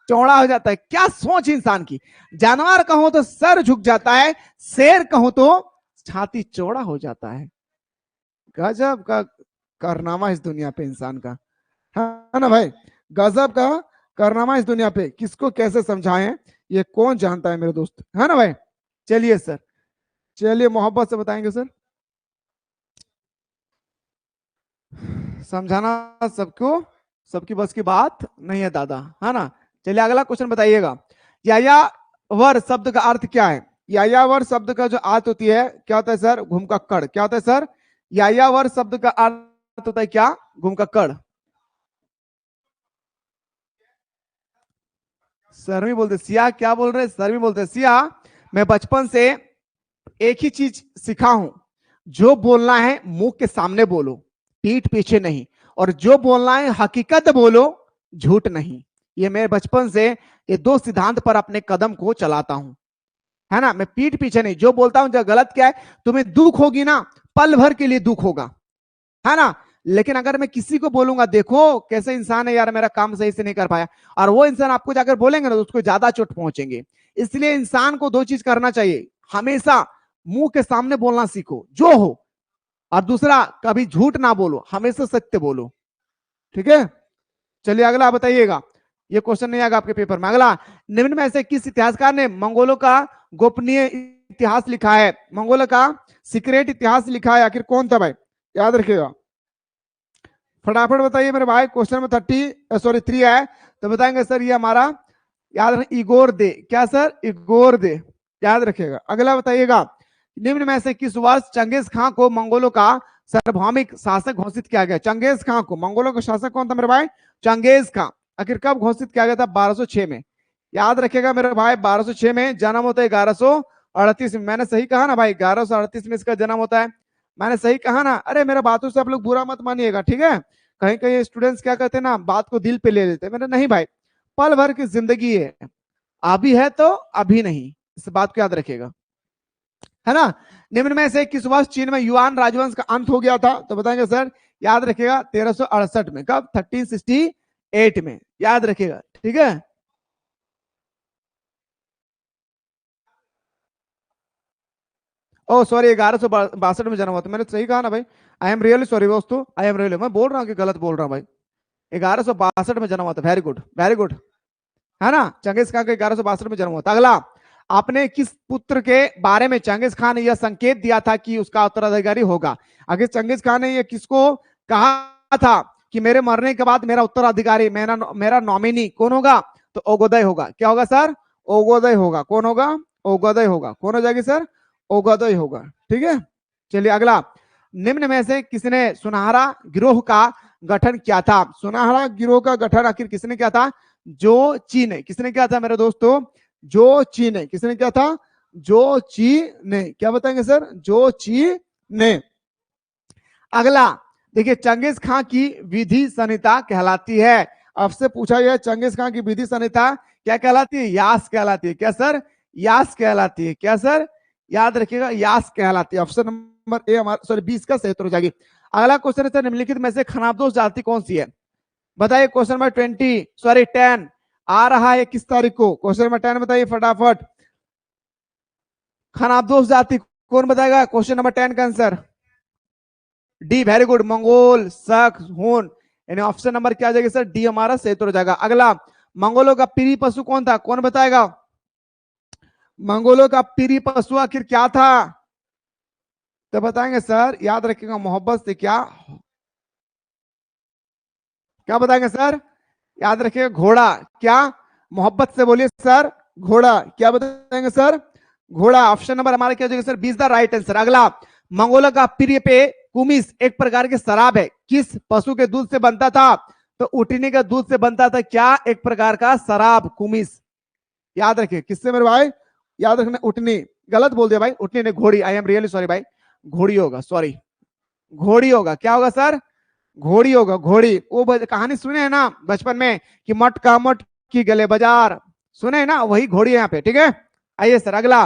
A: चौड़ा हो जाता है। क्या सोच इंसान की, जानवर कहूं तो सर झुक जाता है, शेर कहूं तो छाती चौड़ा हो जाता है। गजब का कारनामा इस दुनिया पे इंसान का, है ना भाई, गजब का कारनामा इस दुनिया पे, किसको कैसे समझाएं ये कौन जानता है मेरे दोस्त, है ना भाई। चलिए सर, चलिए मोहब्बत से बताएंगे सर, समझाना सबको सबकी बस की बात नहीं है दादा, है ना। चलिए अगला क्वेश्चन बताइएगा, यायावर शब्द का अर्थ क्या है, यायावर शब्द का जो अर्थ होती है क्या होता है सर, घुमक्कड़। क्या होता है सर, यायावर शब्द का अर्थ होता है क्या, घुमक्कड़। सर भी बोलते सिया, क्या बोल रहे सर भी बोलते सिया, मैं बचपन से एक ही चीज सीखा हूं, जो बोलना है मुंह के सामने बोलो, पीठ पीछे नहीं, और जो बोलना है हकीकत बोलो, झूठ नहीं। ये मैं बचपन से ये दो सिद्धांत पर अपने कदम को चलाता हूं, है ना। मैं पीठ पीछे नहीं, जो बोलता हूं जो गलत क्या है, तुम्हें दुख होगी ना, पल भर के लिए दुख होगा, है ना। लेकिन अगर मैं किसी को बोलूंगा देखो कैसे इंसान है यार, मेरा काम सही से नहीं कर पाया, और वो इंसान आपको जाकर बोलेंगे ना तो उसको ज्यादा चोट पहुंचेंगे। इसलिए इंसान को दो चीज करना चाहिए, हमेशा मुंह के सामने बोलना सीखो जो हो, और दूसरा कभी झूठ ना बोलो, हमेशा सत्य बोलो। ठीक है। चलिए अगला बताइएगा, ये क्वेश्चन नहीं आएगा आपके पेपर में। अगला, निम्न में से किस इतिहासकार ने मंगोलों का गोपनीय इतिहास लिखा है? मंगोलों का सीक्रेट इतिहास लिखा है, आखिर कौन था भाई? याद रखिएगा, फटाफट बताइए मेरे भाई। क्वेश्चन में 3 है, तो बताएंगे सर ये हमारा, याद रखें, इगोर दे। क्या सर? इगोर दे, याद रखिएगा। अगला बताइएगा, निम्न में से किस वर्ष चंगेज खां को मंगोलों का सार्वभौमिक शासक घोषित किया गया? चंगेज खां को, मंगोलों का शासक कौन था मेरे भाई? चंगेज खां। आखिर कब घोषित किया गया था? 1206 में। याद रखेगा मेरे भाई, 1206 में। जन्म होता है 1138 में। मैंने सही कहा ना भाई? 1138 में इसका जन्म होता है। मैंने सही कहा ना? अरे मेरे बातों से आप लोग बुरा मत मानिएगा, ठीक है? कहीं कहीं स्टूडेंट्स क्या कहते हैं ना, बात को दिल पे ले लेते हैं। मैंने नहीं भाई, पल भर की जिंदगी है, अभी है तो अभी नहीं, इस बात को याद रखिएगा, है ना? निम्न में से किस वर्ष चीन में युआन राजवंश का अंत हो गया था? तो बताएंगे सर, याद रखिएगा 1368 में। कब? 1368 में, याद रखिएगा, ठीक है? ओ सॉरी, 1162 में जन्म हुआ था। मैंने सही कहा ना भाई? आई एम रियली सॉरी दोस्तों, आई एम रियली, मैं बोल रहा हूँ कि गलत बोल रहा हूँ भाई। 1162 में जन्म हुआ था। वेरी गुड, वेरी गुड, है ना? चंगेज खान का 1162 में जन्म हुआ था। अगला, आपने किस पुत्र के बारे में चंगेज खान ने यह संकेत दिया था कि उसका उत्तराधिकारी होगा? आखिर चंगेज खान ने यह किसको कहा था कि मेरे मरने के बाद मेरा उत्तराधिकारी, मेरा मेरा नॉमिनी कौन होगा? तो ओगोदय होगा। क्या होगा सर? ओगोदय होगा। कौन होगा? ओगोदय होगा। कौन हो जाएगी सर? ओगोदय होगा, ठीक है? चलिए अगला, निम्न में से किसने सुनहरा गिरोह का गठन किया था? सुनहरा गिरोह का गठन आखिर किसने किया था? जो ची ने। किसने किया था मेरे दोस्तों? जो ची ने। किसने किया था? जो ची ने। क्या बताएंगे सर? जो ची ने। अगला देखिए, चंगेज खां की विधि संहिता कहलाती है। आपसे पूछा गया चंगेज खां की विधि संहिता क्या कहलाती है? यास कहलाती है। क्या सर? यास कहलाती है। क्या सर? याद रखिएगा, यास कहलाती है। ऑप्शन नंबर ए हमारा, सॉरी 20 का सही उत्तर हो जाएगी। अगला क्वेश्चन है सर, निम्नलिखित में से खनाबदोश जाति कौन सी है? बताइए। क्वेश्चन नंबर 10 आ रहा है किस तारीख को? क्वेश्चन नंबर 10 बताइए फटाफट। खनाबदोश जाति कौन बताएगा? क्वेश्चन नंबर 10 का answer D. Very good, Mongol शक हून, यानी ऑप्शन नंबर क्या आ जाएगा सर? डी हमारा सही उत्तर हो जाएगा। अगला, मंगोलों का प्रिय पशु कौन था? कौन बताएगा? मंगोलों का प्रिय पशु आखिर क्या था? तो बताएंगे सर, याद रखिएगा, मोहब्बत से क्या क्या बताएंगे सर? याद रखिएगा, घोड़ा। क्या? मोहब्बत से बोलिए सर, घोड़ा। क्या बताएंगे सर? घोड़ा। ऑप्शन नंबर हमारा क्या हो जाएगा सर? 20 the right answer. अगला, मंगोलों का प्रिय पे कुमिस एक प्रकार की शराब है, किस पशु के दूध से बनता था? तो ऊँटनी के दूध से बनता था। क्या? एक प्रकार का शराब, कुमिस। याद रखिए, किससे मेरे भाई? याद रखना, ऊँटनी। गलत बोल दिया भाई, ऊँटनी ने, घोड़ी। आई एम रियली सॉरी भाई, घोड़ी होगा, सॉरी, घोड़ी होगा। क्या होगा सर? घोड़ी होगा, घोड़ी। वो कहानी सुने है ना बचपन में कि मट का मट की गले बाजार, सुने है ना? वही घोड़ी है यहाँ पे, ठीक है? आइए सर अगला,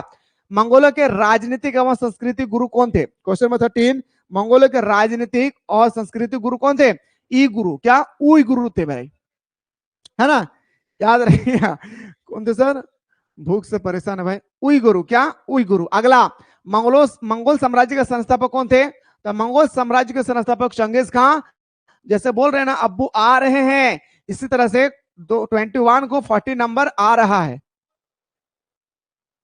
A: मंगोलों के राजनीतिक एवं सांस्कृतिक गुरु कौन थे? क्वेश्चन नंबर 13, मंगोलों के राजनीतिक और सांस्कृतिक गुरु कौन थे? ई गुरु। क्या? उई गुरु थे मेरे, है ना? याद रखिएगा, कौन थे सर? भूख से परेशान है भाई। उई गुरु। क्या? उई गुरु। अगला, मंगोल साम्राज्य के संस्थापक कौन थे? तो मंगोल साम्राज्य के संस्थापक चंगेज खां। जैसे बोल रहे हैं ना, अब्बू आ रहे हैं, इसी तरह से 21 को 40 नंबर आ रहा है,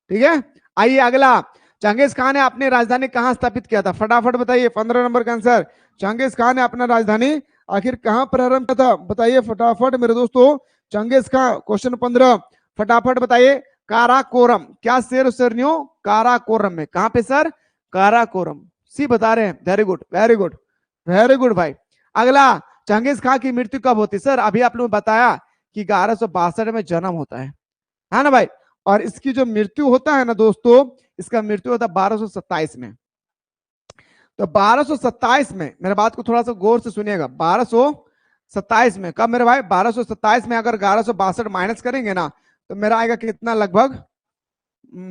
A: ठीक है? आइए अगला, चंगेज खान ने अपनी राजधानी कहां स्थापित किया था? फटाफट बताइए, 15 नंबर का आंसर। चंगेज खान ने अपना राजधानी आखिर कहां प्रारंभ किया था? बताइए फटाफट मेरे दोस्तों। चंगेज खान, क्वेश्चन 15, फटाफट बताइए। काराकोरम। क्या शेर शेरनियों? काराकोरम में। कहां पे सर? काराकोरम। सी बता रहे हैं। Very good, very good, very good भाई। अगला, चंगेज खान की मृत्यु कब होती? सर अभी आप लोगों ने बताया कि 1162 में जन्म होता है ना भाई? और इसकी जो मृत्यु होता है ना दोस्तों, इसका मृत्यु होता है 1227 में। तो 1227 में, मेरे बात को थोड़ा सा गौर से सुनिएगा, 1227 में। कब मेरे भाई? 1227 में। अगर 1162 माइनस करेंगे ना, तो मेरा आएगा कितना? लगभग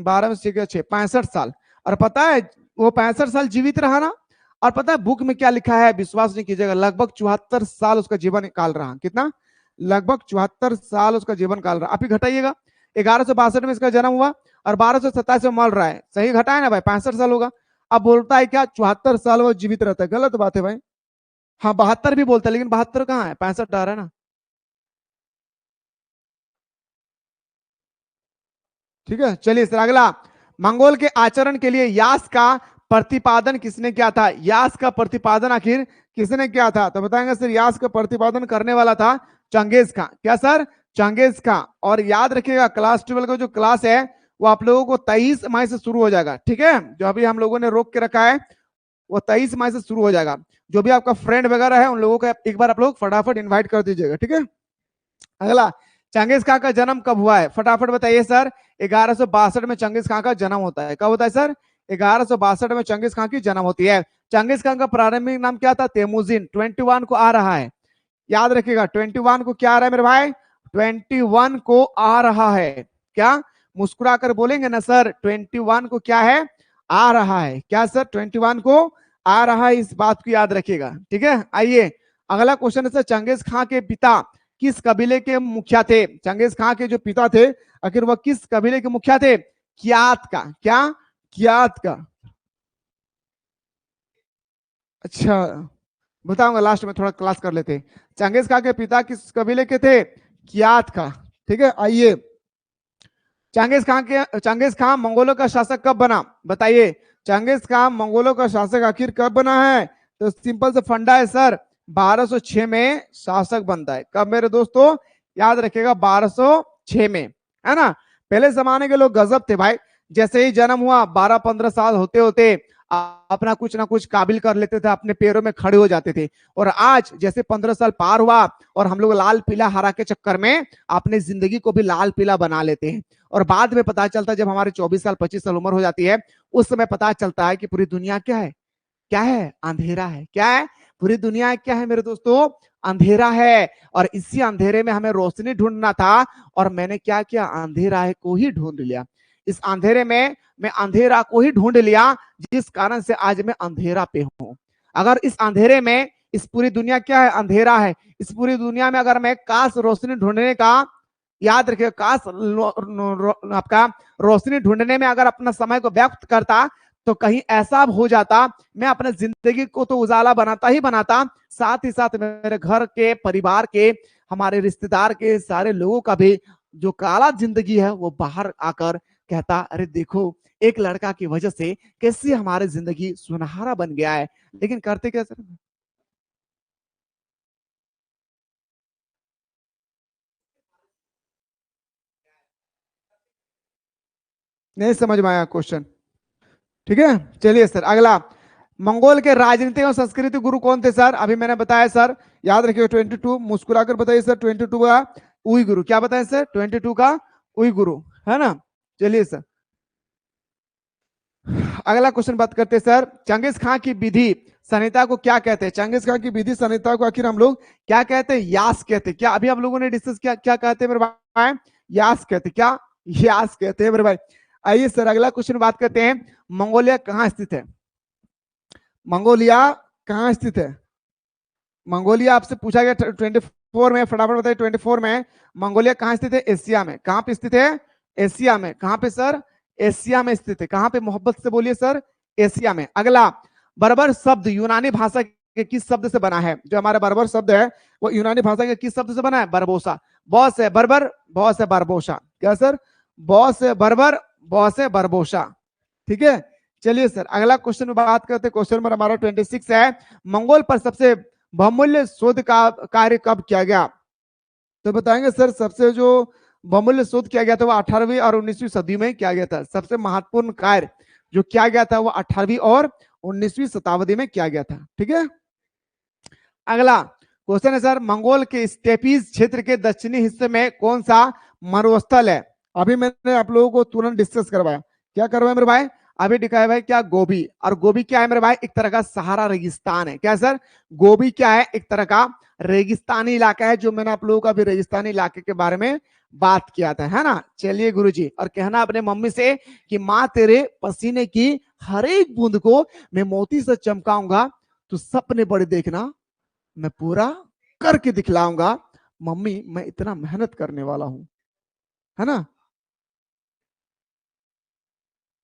A: 12 में 65 साल। और पता है वो 65 साल जीवित रहा ना? और पता है बुक में क्या लिखा है? विश्वास नहीं कीजिएगा, लगभग 74 साल उसका जीवन काल रहा। कितना? लगभग 74 साल उसका जीवन काल रहा। आप ही घटाइएगा, 1162 में इसका जन्म हुआ और 1227 में मर रहा है, सही घटाए ना भाई? 65 साल होगा। अब बोलता है क्या 74 साल वो जीवित रहता है? गलत बात है भाई। हाँ 72 भी बोलता है, लेकिन 72 कहाँ है? 65 आ रहा है ना। ठीक है, चलिए सर अगला, मंगोल के आचरण के लिए यास का प्रतिपादन किसने किया था? यास का प्रतिपादन आखिर किसने किया था? तो बताएंगे सर, यास का प्रतिपादन करने वाला था चंगेज खां। क्या सर? चंगेज खां। और याद रखिएगा क्लास 12 का जो क्लास है वो आप लोगों को 23 मई से शुरू हो जाएगा। ठीक है, जो अभी हम लोगों ने रोक के रखा है वो 23 मई से शुरू हो जाएगा। जो भी आपका फ्रेंड वगैरह है उन लोगों का एक बार आप लोग फटाफट इन्वाइट कर दीजिएगा। ठीक है, अगला, चंगेज खां का जन्म कब हुआ है? फटाफट बताइए सर। 1162 में चंगेज खां का जन्म होता है। कब होता है सर? 1162 में चंगेज खां की जन्म होती है। चंगेज खां का प्रारंभिक नाम क्या था? तेमुजिन। 21 को आ रहा है, याद रखिएगा 21 को क्या आ रहा है मेरे भाई? 21 को आ रहा है। क्या मुस्कुरा कर बोलेंगे ना सर? 21 को क्या है? आ रहा है। क्या सर? 21 को आ रहा है, इस बात को याद रखिएगा। ठीक है, आइए अगला क्वेश्चन है सर, चंगेज खां के पिता किस कबीले के मुखिया थे? चंगेज खां के जो पिता थे आखिर वह किस कबीले के मुखिया थे? कियात का। क्या? कियात का। अच्छा, बताऊंगा लास्ट में, थोड़ा क्लास कर लेते। चंगेज खां के पिता किस कबीले के थे? कियात का। ठीक है, आइए, चंगेज खां मंगोलों का शासक कब बना? बताइए, चंगेज खां मंगोलों का शासक आखिर कब बना है? तो सिंपल से फंडा है सर, 1206 में शासक बनता है। कब मेरे दोस्तों? याद रखिएगा 1206 में, है ना। पहले जमाने के लोग गजब थे भाई, जैसे ही जन्म हुआ 12-15 साल होते होते अपना कुछ ना कुछ काबिल कर लेते थे, अपने पैरों में खड़े हो जाते थे। और आज जैसे 15 साल पार हुआ और हम लोग लाल पीला हरा के चक्कर में अपनी जिंदगी को भी लाल पीला बना लेते हैं। और बाद में पता चलता है जब हमारे 24 साल 25 साल उम्र हो जाती है, उस समय पता चलता है कि पूरी दुनिया क्या है? क्या है? अंधेरा है। क्या है? पूरी दुनिया क्या है मेरे दोस्तों? अंधेरा है। और इसी अंधेरे में हमें रोशनी ढूंढना था, और मैंने क्या किया? अंधेरा है को ही ढूंढ लिया। इस अंधेरे में मैं अंधेरा को ही ढूंढ लिया, जिस कारण से आज मैं अंधेरा पे हूं। अगर इस अंधेरे में, इस पूरी दुनिया क्या है? अंधेरा है। इस पूरी दुनिया में अगर मैं काश रोशनी ढूंढने का, याद रखिए काश आपका रोशनी ढूंढने में अगर अपना समय को व्यक्त करता, तो कहीं ऐसा हो जाता मैं अपने जिंदगी को तो उजाला बनाता ही बनाता, साथ ही साथ मेरे घर के, परिवार के, हमारे रिश्तेदार के सारे लोगों का भी जो काला जिंदगी है वो बाहर आकर कहता, अरे देखो एक लड़का की वजह से कैसे हमारी जिंदगी सुनहरा बन गया है। लेकिन करते क्या सर? नहीं समझ में आया क्वेश्चन? ठीक है, चलिए सर अगला, मंगोल के राजनीतिक और संस्कृति गुरु कौन थे सर? अभी मैंने बताया सर, याद रखिए 22, मुस्कुराकर बताइए सर। 22 का उई गुरु। क्या बताएं सर? 22 का उई गुरु, है ना। चलिए सर अगला क्वेश्चन बात करते हैं सर, चंगेज खां की विधि संहिता को क्या कहते हैं? चंगेज खां की विधि संहिता को आखिर हम लोग क्या कहते हैं? यास कहते हैं। क्या अभी हम लोगों ने डिस्कस किया? क्या कहते हैं मेरे भाई? यास कहते हैं। क्या? यास कहते हैं मेरे भाई। आइए सर अगला क्वेश्चन बात करते हैं, मंगोलिया कहाँ स्थित है? मंगोलिया कहाँ स्थित है? मंगोलिया आपसे पूछा गया 24 में, फटाफट बताइए 24 में मंगोलिया कहाँ स्थित है? एशिया में। कहाँ पे स्थित है? एशिया में। कहाँ पे सर? एशिया में स्थित है। कहाँ पे? मोहब्बत से बोलिए सर। एशिया में। अगला, बर्बर शब्द यूनानी भाषा के किस शब्द से बना है? जो हमारा बर्बर शब्द है वो यूनानी भाषा के किस शब्द से बना है? बरबोसा। बॉस है बर्बर, बॉस है बरबोसा। क्या सर? बॉस है बर्बर, बॉस है बरबोसा। ठीक है, चलिए सर अगला क्वेश्चन में बात करते हैं। क्वेश्चन नंबर हमारा 26 है, मंगोल पर सबसे बहुमूल्य शोध का कार्य कब किया गया? तो बताएंगे सर, सबसे जो बहुमूल्य शोध किया गया था वो 18वीं और 19वीं सदी में किया गया था। सबसे महत्वपूर्ण कार्य जो किया गया था वो 18वीं और 19वीं शताब्दी में किया गया था। ठीक है, अगला क्वेश्चन है सर, मंगोल के स्टेपीज क्षेत्र के दक्षिणी हिस्से में कौन सा मरुस्थल है? अभी मैंने आप लोगों को तुरंत डिस्कस करवाया। क्या करवाया मेरे भाई? अभी दिखाया भाई क्या? गोभी। और गोभी क्या है मेरे भाई? एक तरह का सहारा रेगिस्तान है। क्या सर? गोभी क्या है? एक तरह का रेगिस्तानी इलाका है, जो मैंने आप लोगों का भी रेगिस्तानी इलाके के बारे में बात किया था, है ना। चलिए गुरुजी, और कहना अपने मम्मी से कि माँ तेरे पसीने की हर एक बूंद को मैं मोती से चमकाऊंगा, तो सपने बड़े देखना, मैं पूरा करके दिखलाऊंगा। मम्मी मैं इतना मेहनत करने वाला हूं, है ना।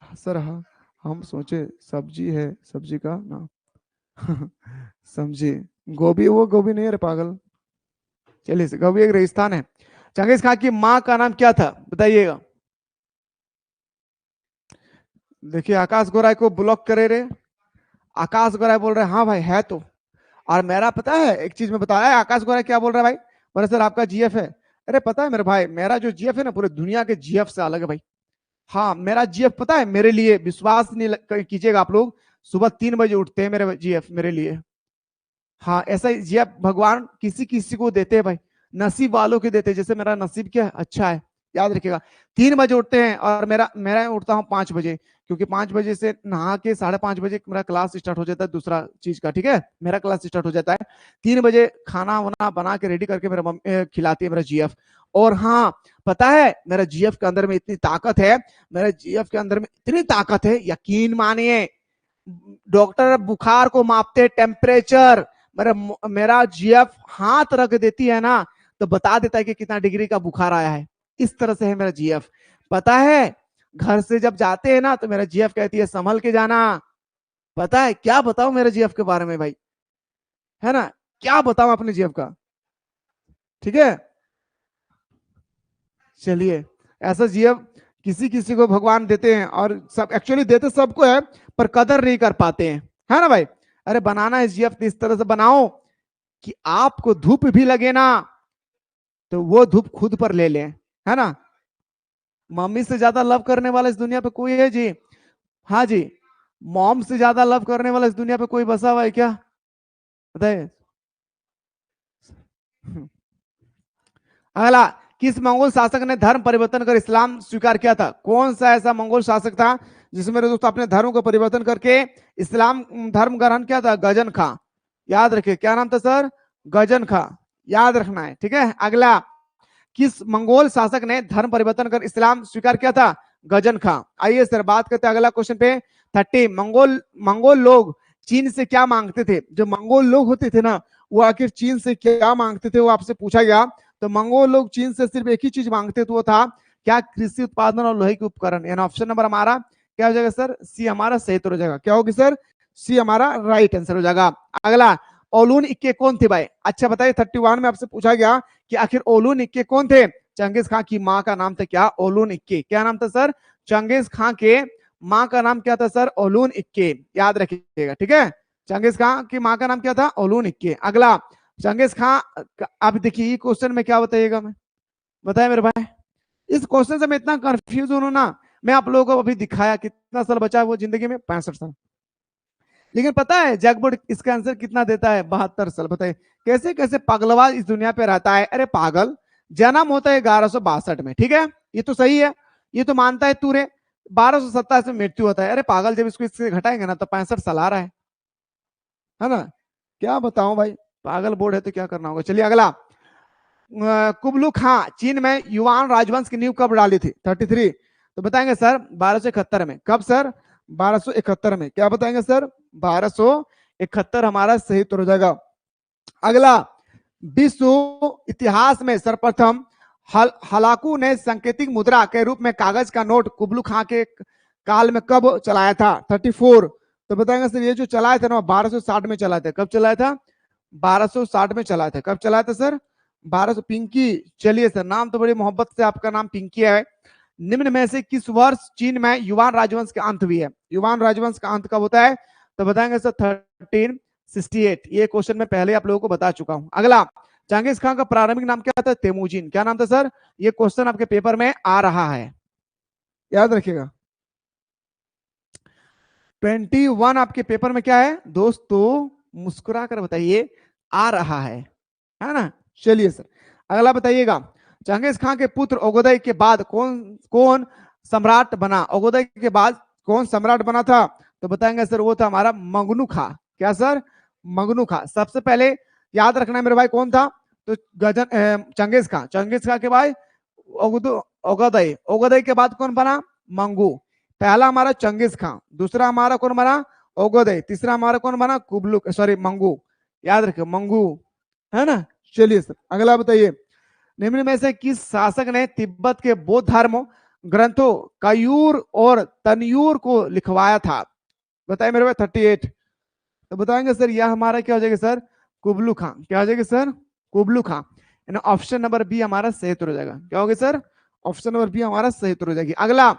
A: सर हाँ, हम सोचे सब्जी है, सब्जी का नाम समझे? गोभी, वो गोभी नहीं है रे पागल। चलिए गोभी एक रेगिस्तान है। चंगेज खान की माँ का नाम क्या था? बताइएगा। देखिए आकाश गोराई को ब्लॉक करे रे। आकाश गोराई बोल रहे हैं हाँ भाई है तो। और मेरा पता है एक चीज में बताया है, आकाश गोराई क्या बोल रहा है भाई, बोले सर आपका जीएफ है। अरे पता है मेरे भाई, मेरा जो जीएफ है ना पूरे दुनिया के जीएफ से अलग है भाई। हाँ मेरा जीएफ पता है मेरे लिए, विश्वास नहीं कीजिएगा आप लोग, सुबह 3 बजे उठते हैं मेरे जीएफ मेरे लिए। हाँ ऐसा ही जीएफ भगवान किसी किसी को देते हैं भाई, नसीब वालों के देते हैं, जैसे मेरा नसीब क्या अच्छा है। याद रखिएगा 3 बजे उठते हैं, और मेरा मेरा उठता हूँ 5 बजे, क्योंकि 5 बजे से नहा के 5:30 बजे मेरा क्लास स्टार्ट हो जाता है दूसरा चीज का, ठीक है मेरा क्लास स्टार्ट हो जाता है। 3 बजे खाना वाना बना के रेडी करके मेरा मम्मी खिलाती है मेरा जीएफ। और हाँ पता है मेरा जीएफ के अंदर में इतनी ताकत है, मेरे जीएफ के अंदर में इतनी ताकत है, यकीन मानिए डॉक्टर बुखार को मापते टेम्परेचर, मेरा जीएफ हाथ रख देती है ना तो बता देता है कि कितना डिग्री का बुखार आया है। इस तरह से है मेरा जीएफ। पता है घर से जब जाते हैं ना तो मेरा जीएफ कहती है संभल के जाना। पता है क्या बताओ मेरे जीएफ के बारे में भाई, है ना, क्या बताओ अपने जीएफ का। ठीक है चलिए, ऐसा जीएफ किसी किसी को भगवान देते हैं, और सब एक्चुअली देते सबको है, पर कदर नहीं कर पाते हैं, है ना भाई। अरे बनाना है जीएफ इस तरह से बनाओ कि आपको धूप भी लगे ना तो वो धूप खुद पर ले लें, है ना। मम्मी से ज्यादा लव करने वाला इस दुनिया पे कोई है जी? हाँ जी, मॉम से ज्यादा लव करने वाला इस दुनिया पे कोई बसा हुआ है क्या, बताइए। अगला, किस मंगोल शासक ने धर्म परिवर्तन कर इस्लाम स्वीकार किया था? कौन सा ऐसा मंगोल शासक था जिसमें मेरे दोस्तों अपने धर्म को परिवर्तन करके इस्लाम धर्म ग्रहण किया था? गजन खां। याद रखिए क्या नाम था सर? गजन खां, याद रखना है, ठीक है। अगला, किस मंगोल शासक ने धर्म परिवर्तन कर इस्लाम स्वीकार किया था? गजन खां। आइए सर बात करते हैं अगला क्वेश्चन पे। 30, मंगोल मंगोल लोग चीन से क्या मांगते थे? जो मंगोल लोग होते थे ना वो आखिर चीन से क्या मांगते थे, वो आपसे पूछा गया। तो मंगोल लोग चीन से सिर्फ एक ही चीज मांगते थे, वो था क्या? कृषि उत्पादन और लोहे के उपकरण। यानी ऑप्शन नंबर हमारा क्या हो जाएगा सर? सी हमारा सही तो हो जाएगा। क्या होगी सर? सी हमारा राइट आंसर हो जाएगा। अगला, ओलून इक्के कौन थे भाई? अच्छा बताइए 31 में आपसे पूछा गया कि आखिर ओलून इक्के कौन थे? चंगेज खां की माँ का नाम था क्या? ओलून इक्के। क्या नाम था सर? चंगेज खां के माँ का नाम क्या था सर? ओलून इक्के। याद रखिएगा, ठीक है। चंगेज खां की माँ का नाम क्या था? ओलून इक्के। अगला, चंगेज खां, अब देखिए ये क्वेश्चन में क्या बताइएगा, मैं बताए मेरे भाई, इस क्वेश्चन से मैं इतना कंफ्यूज हूं ना। मैं आप लोगों को अभी दिखाया कितना साल बचा है वो जिंदगी में, 65 साल। लेकिन पता है जैकबोर्ड इसका आंसर कितना देता है? 72 साल। बताइए कैसे कैसे पगलवा इस दुनिया पे रहता है। अरे पागल, जन्म होता है 1162 में, ठीक है ये तो सही है, ये तो मानता है तू रे। 1227 में मृत्यु होता है। अरे पागल, जब इसको इससे घटाएंगे ना तो 65 साल आ रहा है ना। क्या बताऊं भाई, पागल बोर्ड है तो क्या करना होगा। चलिए अगला, कुबलू खां चीन में युवान राजवंश की नींव कब डाली थी? 33। तो बताएंगे सर 1271 में। कब सर? 1271 में। क्या बताएंगे सर? 1271 हमारा सही उत्तर हो जाएगा। अगला, विश्व इतिहास में सर्वप्रथम हलाकू ने सांकेतिक मुद्रा के रूप में कागज का नोट कुबलू खां के काल में कब चलाया था? 34। तो बताएंगे सर ये जो चलाया था ना 1260 में चलाया था। कब चलाया था? 1260 में चलाया था। कब चलाया था सर? 1200। पिंकी, चलिए सर नाम तो बड़ी मोहब्बत से आपका नाम पिंकी है। निम्न में से किस वर्ष चीन में युवान राजवंश का अंत हुई है? युवान राजवंश का अंत कब होता है? तो बताएंगे सर 1368। ये क्वेश्चन मैं पहले आप लोगों को बता चुका हूं। अगला, चंगेज खान का प्रारंभिक नाम क्या था? तेमुजिन। क्या नाम था सर? ये क्वेश्चन आपके पेपर में आ रहा है, याद रखिएगा। 21 आपके पेपर में क्या है दोस्तों? मुस्कुरा कर बताइए, आ रहा है ना। चलिए सर अगला बताइएगा, चंगेज खान के पुत्र ओगोदय के बाद कौन कौन सम्राट बना? ओगोदय के बाद कौन सम्राट बना था? तो बताएंगे सर वो था हमारा मंगनू खां। क्या सर? मंगनू खां। सबसे पहले याद रखना है मेरे भाई कौन था? तो चंगेज खां। चंगेज खां के बाद ओगोदय। ओगोदय के बाद कौन बना? मंगू। पहला हमारा चंगेज खां, दूसरा हमारा कौन बना? ओगोदय, तीसरा हमारा कौन बना? कुबलू सॉरी मंगू। याद रखिए मंगू, है ना। चलिए सर अगला बताइए, निम्न में से किस शासक ने तिब्बत के बौद्ध धर्म ग्रंथों कयूर और तनयूर को लिखवाया था? बताइए मेरे भाई 38। तो बताएंगे सर यह हमारा क्या हो जाएगा सर? कुबलू खां। क्या हो जाएगा सर? कुबलू खां। ऑप्शन नंबर बी हमारा सही उत्तर हो जाएगा। क्या होगा सर? ऑप्शन नंबर बी हमारा सही उत्तर हो जाएगी। अगला,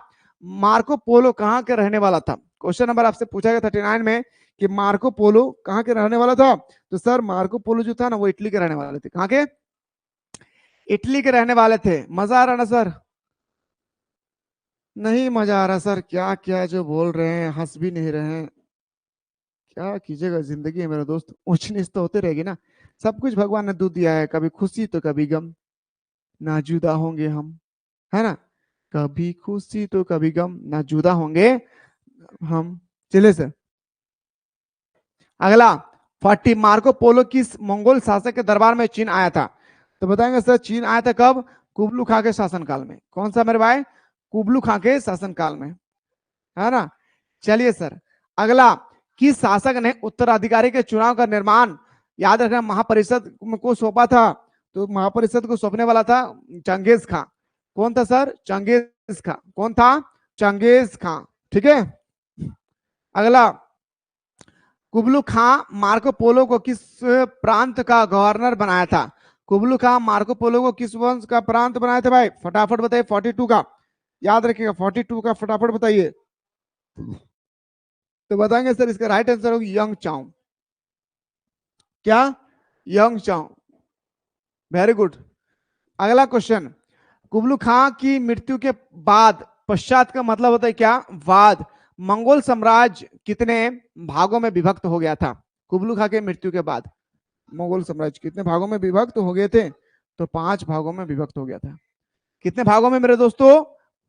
A: मार्को पोलो कहाँ के रहने वाला था? क्वेश्चन नंबर आपसे पूछा गया 39 में कि मार्को पोलो कहाँ के रहने वाला था? तो सर मार्को पोलो जो था ना वो इटली के रहने वाले थे। कहाँ के? इटली के रहने वाले थे। मजा आ रहा ना सर? नहीं मजा आ रहा सर, क्या क्या जो बोल रहे हैं, हंस भी नहीं रहे हैं। क्या कीजिएगा, जिंदगी है मेरे दोस्त, ऊंच नीच तो होते रहेगी ना। सब कुछ भगवान ने दूध दिया है, कभी खुशी तो कभी गम, ना जुदा होंगे हम, है ना? कभी खुशी तो कभी गम, ना जुदा होंगे हम। चलिए सर अगला। 40 मार्को पोलो किस मंगोल शासक के दरबार में चीन आया था? तो बताएंगे सर चीन आया था कब? कुबलू खां के शासनकाल में। कौन सा मेरे भाई? कुबलू खां के शासनकाल में, है ना? चलिए सर अगला। किस शासक ने उत्तराधिकारी के चुनाव का निर्माण, याद रखना, महापरिषद को सौंपा था? तो महापरिषद को सौंपने वाला था चंगेज खां। कौन था सर? चंगेज खां। कौन था? चंगेज खां। ठीक है। अगला। कुबलू खां मार्को पोलो को किस प्रांत का गवर्नर बनाया था? कुबलू खां मार्को पोलो को किस वंश का प्रांत बनाया था भाई? फटाफट बताइए। 42 का याद रखिएगा, 42 का फटाफट बताइए। तो बताएंगे सर इसका राइट आंसर होगी यंग चाओ। क्या? यंग चाओ। Very good. अगला क्वेश्चन। कुबलू खां की मृत्यु के बाद, पश्चात का मतलब होता है क्या? बाद। मंगोल साम्राज्य कितने भागों में विभक्त हो गया था? कुबलू खां के मृत्यु के बाद मंगोल साम्राज्य कितने भागों में विभक्त हो गए थे? तो 5 भागों में विभक्त हो गया था। कितने भागों में मेरे दोस्तों?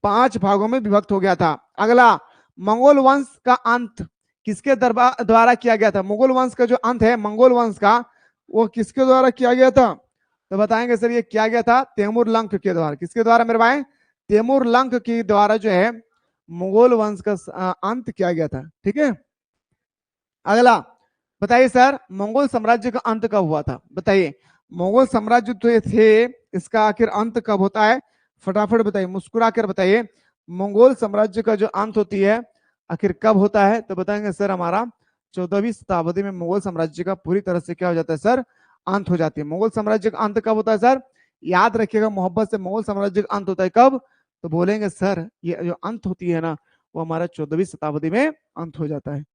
A: 5 भागों में विभक्त हो गया था। अगला। मंगोल वंश का अंत किसके दरबार द्वारा किया गया था? मुगल वंश का जो अंत है मंगोल वंश का, वो किसके द्वारा किया गया था? तो बताएंगे सर ये किया गया था तैमूर लंक के द्वारा। किसके द्वारा मेरे भाई? तैमूर लंक के द्वारा जो है मुगल वंश का अंत किया गया था। ठीक है। अगला। बताइए सर मंगोल साम्राज्य का अंत कब हुआ था? बताइए। मंगोल साम्राज्य तो थे, इसका आखिर अंत कब होता है? फटाफट बताइए, मुस्कुरा कर बताइए। मंगोल साम्राज्य का जो अंत होती है आखिर कब होता है? तो बताएंगे सर हमारा 14वीं शताब्दी में मंगोल साम्राज्य का पूरी तरह से क्या हो जाता है सर? अंत हो जाती है। मंगोल साम्राज्य का अंत कब होता है सर? याद रखिएगा मोहब्बत से, मंगोल साम्राज्य का अंत होता है कब? तो बोलेंगे सर ये जो अंत होती है ना वो हमारा 14वीं शताब्दी में अंत हो जाता है।